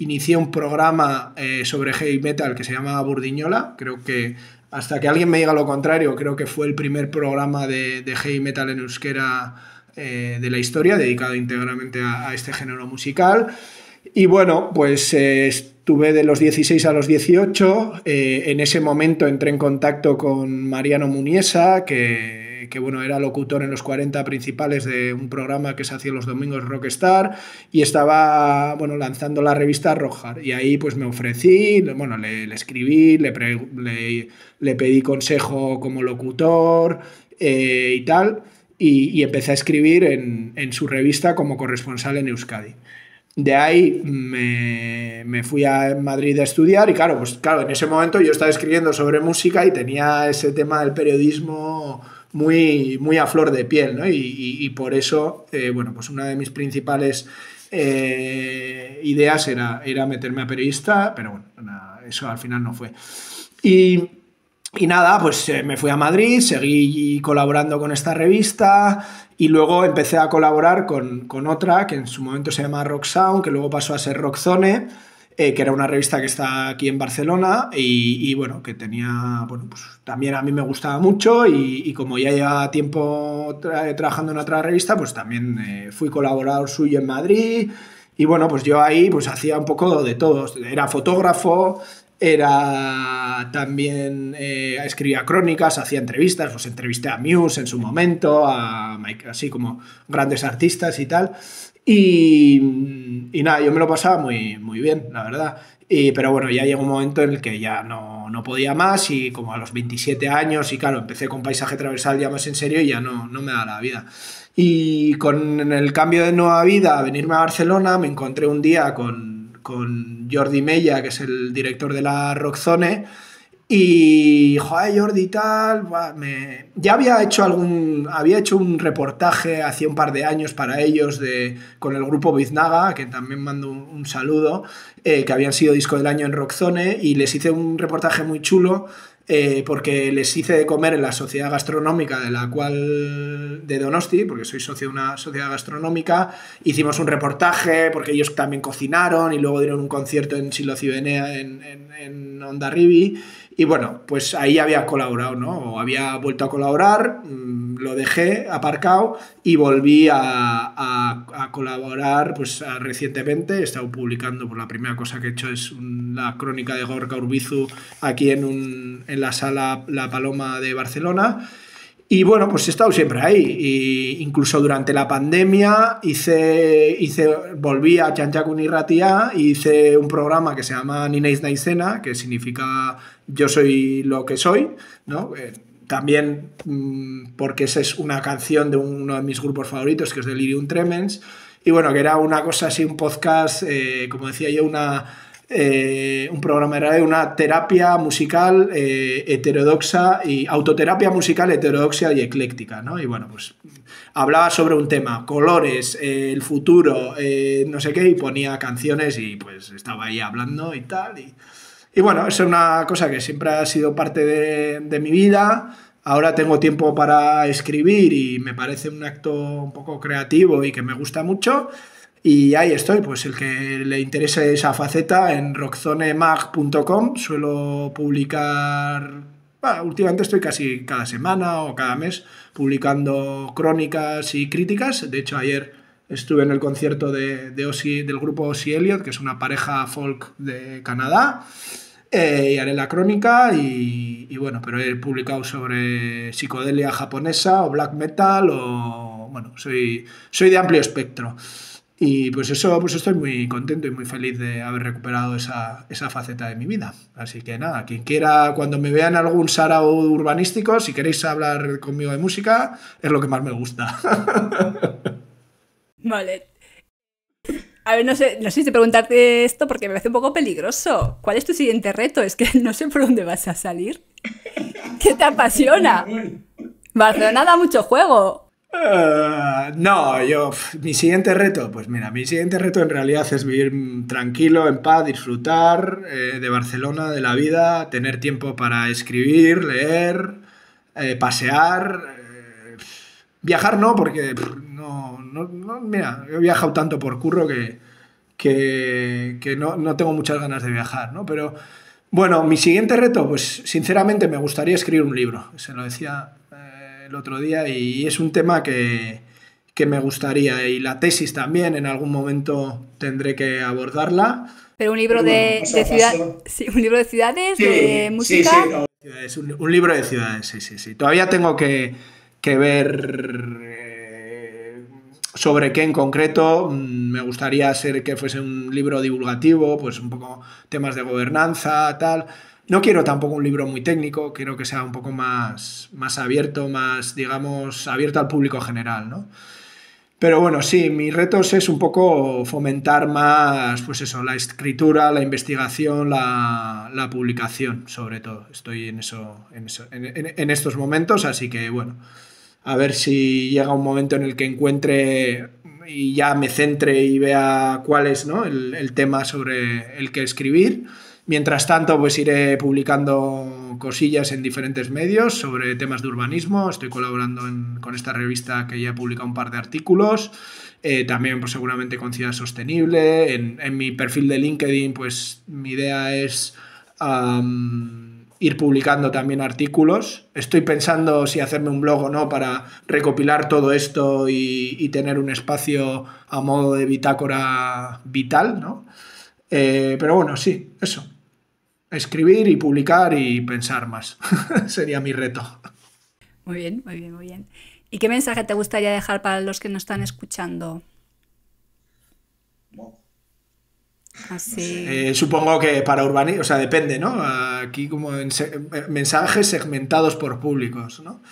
inicié un programa sobre heavy metal que se llamaba Burdiñola. Creo que, hasta que alguien me diga lo contrario, creo que fue el primer programa de heavy metal en euskera de la historia, dedicado íntegramente a este género musical. Y bueno, pues estuve de los 16 a los 18. En ese momento entré en contacto con Mariano Muniesa, que bueno, era locutor en los 40 principales de un programa que se hacía los domingos, Rockstar, y estaba, bueno, lanzando la revista Rojar. Y ahí pues me ofrecí, bueno, le escribí, le pedí consejo como locutor y tal, y empecé a escribir en su revista como corresponsal en Euskadi. De ahí me fui a Madrid a estudiar y claro, pues claro, en ese momento yo estaba escribiendo sobre música y tenía ese tema del periodismo muy, muy a flor de piel, ¿no? Y por eso, bueno, pues una de mis principales ideas era meterme a periodista, pero bueno, eso al final no fue. Y nada, pues me fui a Madrid, seguí colaborando con esta revista y luego empecé a colaborar con otra que en su momento se llama Rock Sound, que luego pasó a ser Rock Zone, que era una revista que está aquí en Barcelona y bueno, que tenía, bueno, pues también a mí me gustaba mucho y como ya llevaba tiempo trabajando en otra revista, pues también fui colaborador suyo en Madrid y bueno, pues yo ahí pues hacía un poco de todo, era fotógrafo, era también escribía crónicas, hacía entrevistas, pues entrevisté a Muse en su momento, a Mike, así como grandes artistas y tal. Y nada, yo me lo pasaba muy, muy bien, la verdad. Pero bueno, ya llegó un momento en el que ya no podía más y como a los 27 años y claro, empecé con Paisaje Transversal ya más en serio y ya no me da la vida. Y con el cambio de nueva vida, a venirme a Barcelona, me encontré un día con Jordi Mella, que es el director de la Rock Zone, y joder, Jordi tal, ya había hecho un reportaje hace un par de años para ellos con el grupo Biznaga, que también mando un saludo, que habían sido disco del año en Rock Zone, y les hice un reportaje muy chulo porque les hice de comer en la sociedad gastronómica de Donosti, porque soy socio de una sociedad gastronómica. Hicimos un reportaje porque ellos también cocinaron y luego dieron un concierto en Silo Cibenea en Hondarribi. Y bueno, pues ahí había colaborado, ¿no? O había vuelto a colaborar, lo dejé aparcado y volví a colaborar pues recientemente. He estado publicando, pues la primera cosa que he hecho es la crónica de Gorka Urbizu aquí en la sala La Paloma de Barcelona. Y bueno, pues he estado siempre ahí. Y incluso durante la pandemia volví a Txantxakun Irratia y hice un programa que se llama Ni naiz naizena, que significa yo soy lo que soy, ¿no? También porque esa es una canción de uno de mis grupos favoritos, que es Delirium Tremens. Y bueno, que era una cosa así, un podcast, como decía yo, un programa de una terapia musical heterodoxa y autoterapia musical heterodoxa y ecléctica, ¿no? Y bueno, pues hablaba sobre un tema, colores, el futuro, no sé qué, y ponía canciones y pues estaba ahí hablando y tal. Y bueno, es una cosa que siempre ha sido parte de mi vida. Ahora tengo tiempo para escribir y me parece un acto un poco creativo y que me gusta mucho. Y ahí estoy, pues el que le interese esa faceta en rockzonemag.com suelo publicar, últimamente estoy casi cada semana o cada mes publicando crónicas y críticas. De hecho ayer estuve en el concierto del grupo Ozzy Elliott, que es una pareja folk de Canadá, y haré la crónica y bueno, pero he publicado sobre psicodelia japonesa o black metal o bueno, soy de amplio espectro. Y pues eso, pues estoy muy contento y muy feliz de haber recuperado esa faceta de mi vida. Así que nada, quien quiera, cuando me vean algún sarao urbanístico, si queréis hablar conmigo de música, es lo que más me gusta. Vale. A ver, no sé si preguntarte esto porque me parece un poco peligroso. ¿Cuál es tu siguiente reto? Es que no sé por dónde vas a salir. ¿Qué te apasiona? Barcelona da mucho juego. No, mi siguiente reto, pues mira, mi siguiente reto en realidad es vivir tranquilo, en paz, disfrutar de Barcelona, de la vida, tener tiempo para escribir, leer, pasear, viajar no, porque no, mira, he viajado tanto por curro que no tengo muchas ganas de viajar, ¿no? Pero bueno, mi siguiente reto, pues sinceramente me gustaría escribir un libro, se lo decía el otro día, y es un tema que que me gustaría. Y la tesis también, en algún momento tendré que abordarla. Pero un libro de ciudades, sí, un libro de ciudades, Sí, de música. sí, no, es un libro de ciudades, sí. Todavía tengo que ver sobre qué en concreto. Me gustaría que fuese un libro divulgativo, pues un poco temas de gobernanza, tal. No quiero tampoco un libro muy técnico, quiero que sea un poco más abierto, más, digamos, abierto al público general, ¿no? Pero bueno, sí, mis retos es un poco fomentar más, pues eso, la escritura, la investigación, la publicación, sobre todo. Estoy en estos momentos, así que bueno, a ver si llega un momento en el que encuentre y ya me centre y vea cuál es, ¿no?, el tema sobre el que escribir. Mientras tanto, pues iré publicando cosillas en diferentes medios sobre temas de urbanismo. Estoy colaborando con esta revista que ya he publicado un par de artículos. También, pues seguramente con Ciudad Sostenible. En mi perfil de LinkedIn, pues mi idea es ir publicando también artículos. Estoy pensando si hacerme un blog o no para recopilar todo esto y tener un espacio a modo de bitácora vital, ¿no? Pero bueno, sí, eso. Escribir y publicar y pensar más. Sería mi reto. Muy bien, muy bien, muy bien. ¿Y qué mensaje te gustaría dejar para los que nos están escuchando? No. Así. Supongo que para urbanismo, o sea, depende, ¿no? Aquí como mensajes segmentados por públicos, ¿no?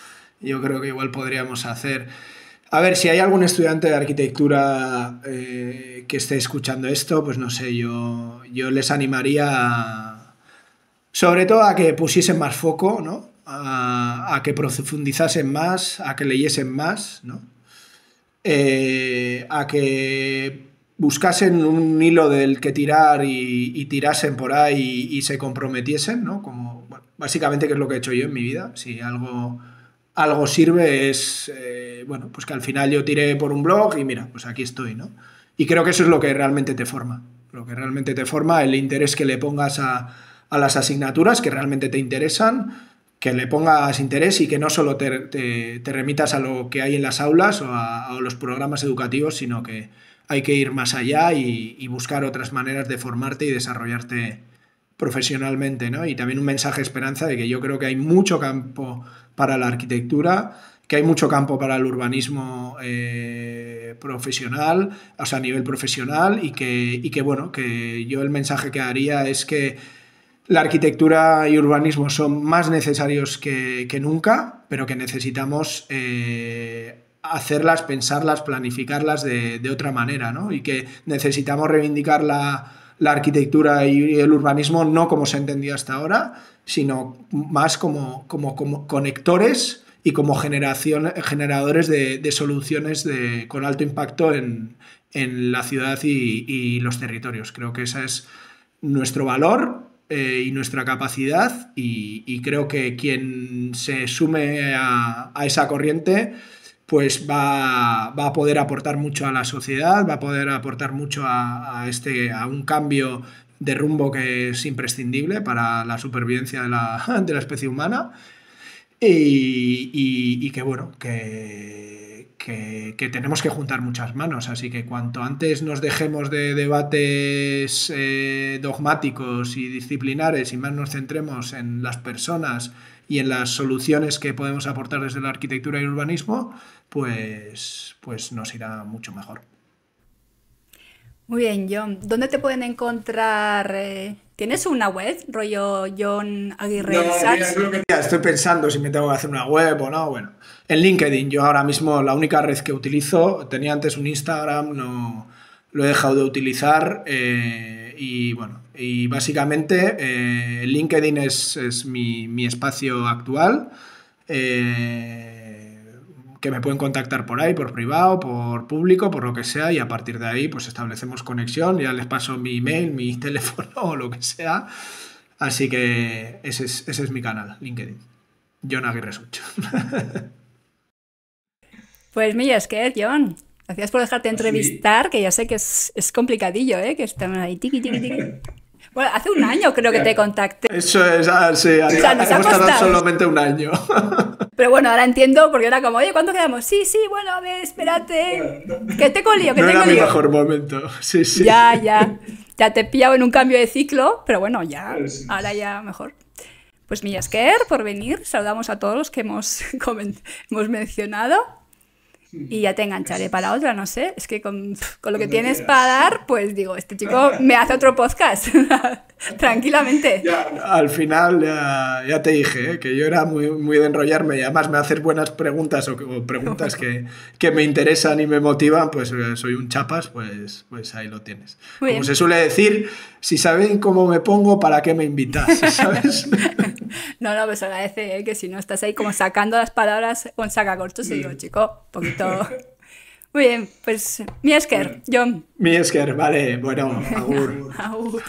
Yo creo que igual podríamos hacer. A ver, si hay algún estudiante de arquitectura que esté escuchando esto, pues no sé, yo les animaría sobre todo a que pusiesen más foco, ¿no? A que profundizasen más, a que leyesen más, ¿no? A que buscasen un hilo del que tirar y tirasen por ahí y se comprometiesen, ¿no? Como, bueno, básicamente, que es lo que he hecho yo en mi vida. Si algo sirve es, bueno, pues que al final yo tiré por un blog y mira, pues aquí estoy, ¿no? Y creo que eso es lo que realmente te forma. Lo que realmente te forma, el interés que le pongas a las asignaturas que realmente te interesan, que le pongas interés y que no solo te remitas a lo que hay en las aulas o a los programas educativos, sino que hay que ir más allá y buscar otras maneras de formarte y desarrollarte profesionalmente, ¿no? Y también un mensaje de esperanza de que yo creo que hay mucho campo para la arquitectura, que hay mucho campo para el urbanismo profesional, o sea, a nivel profesional, y que, bueno, que yo el mensaje que haría es que la arquitectura y urbanismo son más necesarios que nunca, pero que necesitamos hacerlas, pensarlas, planificarlas de otra manera, ¿no? Y que necesitamos reivindicar la arquitectura y el urbanismo no como se entendía hasta ahora, sino más como conectores y como generadores de soluciones con alto impacto en la ciudad y los territorios. Creo que ese es nuestro valor y nuestra capacidad, y creo que quien se sume a esa corriente pues va a poder aportar mucho a la sociedad, va a poder aportar mucho a un cambio de rumbo que es imprescindible para la supervivencia de la especie humana, y que bueno, que tenemos que juntar muchas manos, así que cuanto antes nos dejemos de debates dogmáticos y disciplinares y más nos centremos en las personas y en las soluciones que podemos aportar desde la arquitectura y el urbanismo, pues nos irá mucho mejor. Muy bien, John. ¿Dónde te pueden encontrar? ¿Tienes una web, rollo John Aguirre Sachs? Ya estoy pensando si me tengo que hacer una web o no. Bueno, en LinkedIn, yo ahora mismo la única red que utilizo, tenía antes un Instagram, no lo he dejado de utilizar, y bueno, y básicamente LinkedIn es mi espacio actual. Que me pueden contactar por ahí, por privado, por público, por lo que sea, y a partir de ahí pues establecemos conexión, ya les paso mi email, mi teléfono o lo que sea. Así que ese es mi canal, LinkedIn. John Aguirre Such. Pues mira, es que John, gracias por dejarte entrevistar, que ya sé que es complicadillo, que están ahí tiqui, tiqui, tiqui. Bueno, hace un año creo que te contacté. Eso es, sí, sea, nos ha hemos tardado costado. solamente un año. Pero bueno, ahora entiendo, porque era como, oye, ¿cuándo quedamos? Sí, bueno, a ver, espérate. Que tengo lío, que No tengo era mi lío. mejor momento. Sí, sí. Ya te he pillado en un cambio de ciclo, pero bueno, ya, Sí. ahora ya mejor. Pues mi Esker, por venir, saludamos a todos los que hemos mencionado y ya te engancharé para otra, no sé, es que con lo que tienes para dar, pues digo, este chico me hace otro podcast, tranquilamente. Al final ya te dije, que yo era muy de enrollarme y además me haces buenas preguntas o preguntas que me interesan y me motivan, pues soy un chapas, pues ahí lo tienes. Muy Como bien. se suele decir, si saben cómo me pongo, ¿para qué me invitas? ¿Sabes? No, pues agradece, que si no estás ahí como sacando las palabras con sacacorchos y digo, chico, un poquito... Muy bien, pues mi Esker, John. Mi Esker, vale, bueno, agur. Agur.